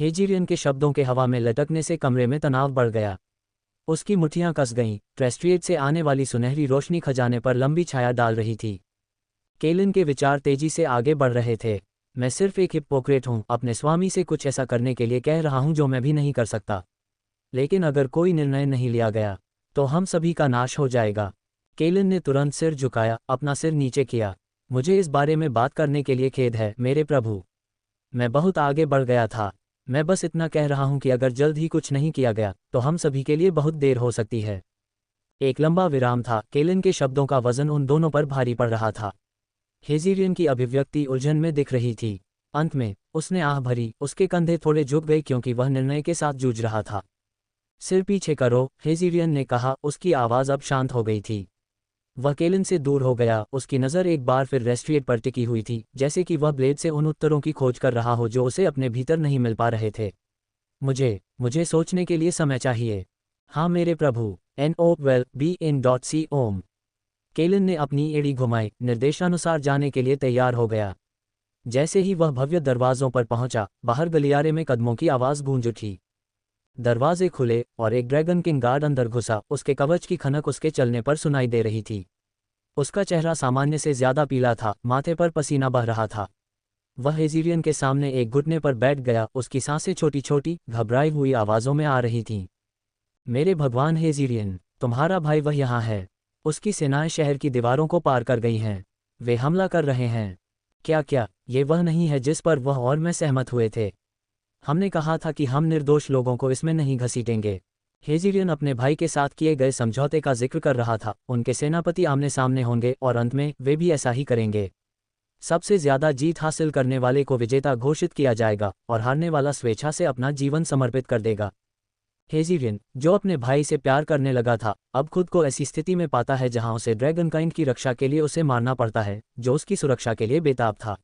Speaker 1: हेजिरियन के शब्दों के हवा में लटकने से कमरे में तनाव बढ़ गया। उसकी मुट्ठियां कस गईं, ट्रिस्ट्रिएट से आने वाली सुनहरी रोशनी खजाने पर लंबी छाया डाल रही थी। केलिन के विचार तेजी से आगे बढ़ रहे थे। मैं सिर्फ एक हिप्पोक्रेट हूँ, अपने स्वामी से कुछ ऐसा करने के लिए कह रहा हूँ जो मैं भी नहीं कर सकता। लेकिन अगर कोई निर्णय नहीं लिया गया, तो हम सभी का नाश हो जाएगा। केलिन ने तुरंत सिर झुकाया, अपना सिर नीचे किया। मुझे इस बारे में बात करने के लिए खेद है मेरे प्रभु। मैं बहुत आगे बढ़ गया था। मैं बस इतना कह रहा हूं कि अगर जल्द ही कुछ नहीं किया गया, तो हम सभी के लिए बहुत देर हो सकती है। एक लंबा विराम था। केलिन के शब्दों का वजन उन दोनों पर भारी पड़ रहा था। हेजिरियन की अभिव्यक्ति उलझन में दिख रही थी। अंत में उसने आह भरी, उसके कंधे थोड़े झुक गए क्योंकि वह निर्णय के साथ जूझ रहा था। सिर पीछे करो, हेजिरियन ने कहा। उसकी आवाज़ अब शांत हो गई थी। वह केलिन से दूर हो गया, उसकी नज़र एक बार फिर रेस्ट्रिएट पर टिकी हुई थी, जैसे कि वह ब्लेड से उन उत्तरों की खोज कर रहा हो जो उसे अपने भीतर नहीं मिल पा रहे थे। मुझे सोचने के लिए समय चाहिए। हाँ मेरे प्रभु। NOWELL-BE-IN.C ओम। केलिन ने अपनी एड़ी घुमाई, निर्देशानुसार जाने के लिए तैयार हो गया। जैसे ही वह भव्य दरवाजों पर पहुंचा, बाहर गलियारे में कदमों की आवाज़ गूंज उठी। दरवाजे खुले और एक ड्रैगन किंग गार्ड अंदर घुसा। उसके कवच की खनक उसके चलने पर सुनाई दे रही थी। उसका चेहरा सामान्य से ज्यादा पीला था, माथे पर पसीना बह रहा था। वह हेजिरियन के सामने एक घुटने पर बैठ गया, उसकी सांसें छोटी छोटी, घबराई हुई आवाज़ों में आ रही थीं। मेरे भगवान हेजिरियन, तुम्हारा भाई वह यहाँ है। उसकी सेनाएं शहर की दीवारों को पार कर गई हैं। वे हमला कर रहे हैं। क्या ये वह नहीं है जिस पर वह और मैं सहमत हुए थे? हमने कहा था कि हम निर्दोष लोगों को इसमें नहीं घसीटेंगे। हेजिरियन अपने भाई के साथ किए गए समझौते का जिक्र कर रहा था। उनके सेनापति आमने सामने होंगे और अंत में वे भी ऐसा ही करेंगे। सबसे ज्यादा जीत हासिल करने वाले को विजेता घोषित किया जाएगा और हारने वाला स्वेच्छा से अपना जीवन समर्पित कर देगा। हेजिरियन, जो अपने भाई से प्यार करने लगा था, अब खुद को ऐसी स्थिति में पाता है जहां उसे ड्रैगनकाइंड की रक्षा के लिए उसे मारना पड़ता है, जो उसकी सुरक्षा के लिए बेताब था।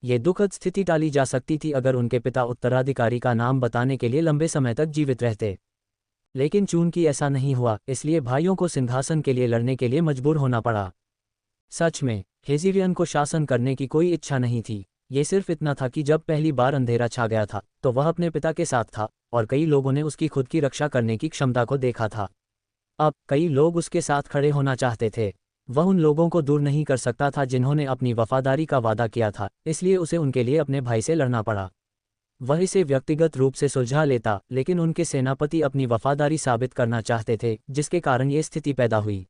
Speaker 1: ये दुखद स्थिति टाली जा सकती थी अगर उनके पिता उत्तराधिकारी का नाम बताने के लिए लंबे समय तक जीवित रहते। लेकिन चूंकि ऐसा नहीं हुआ, इसलिए भाइयों को सिंहासन के लिए लड़ने के लिए मजबूर होना पड़ा। सच में हेजिरियन को शासन करने की कोई इच्छा नहीं थी। ये सिर्फ इतना था कि जब पहली बार अंधेरा छा गया था, तो वह अपने पिता के साथ था और कई लोगों ने उसकी खुद की रक्षा करने की क्षमता को देखा था। अब कई लोग उसके साथ खड़े होना चाहते थे। वह उन लोगों को दूर नहीं कर सकता था जिन्होंने अपनी वफादारी का वादा किया था, इसलिए उसे उनके लिए अपने भाई से लड़ना पड़ा। वह इसे व्यक्तिगत रूप से सुलझा लेता, लेकिन उनके सेनापति अपनी वफादारी साबित करना चाहते थे, जिसके कारण ये स्थिति पैदा हुई।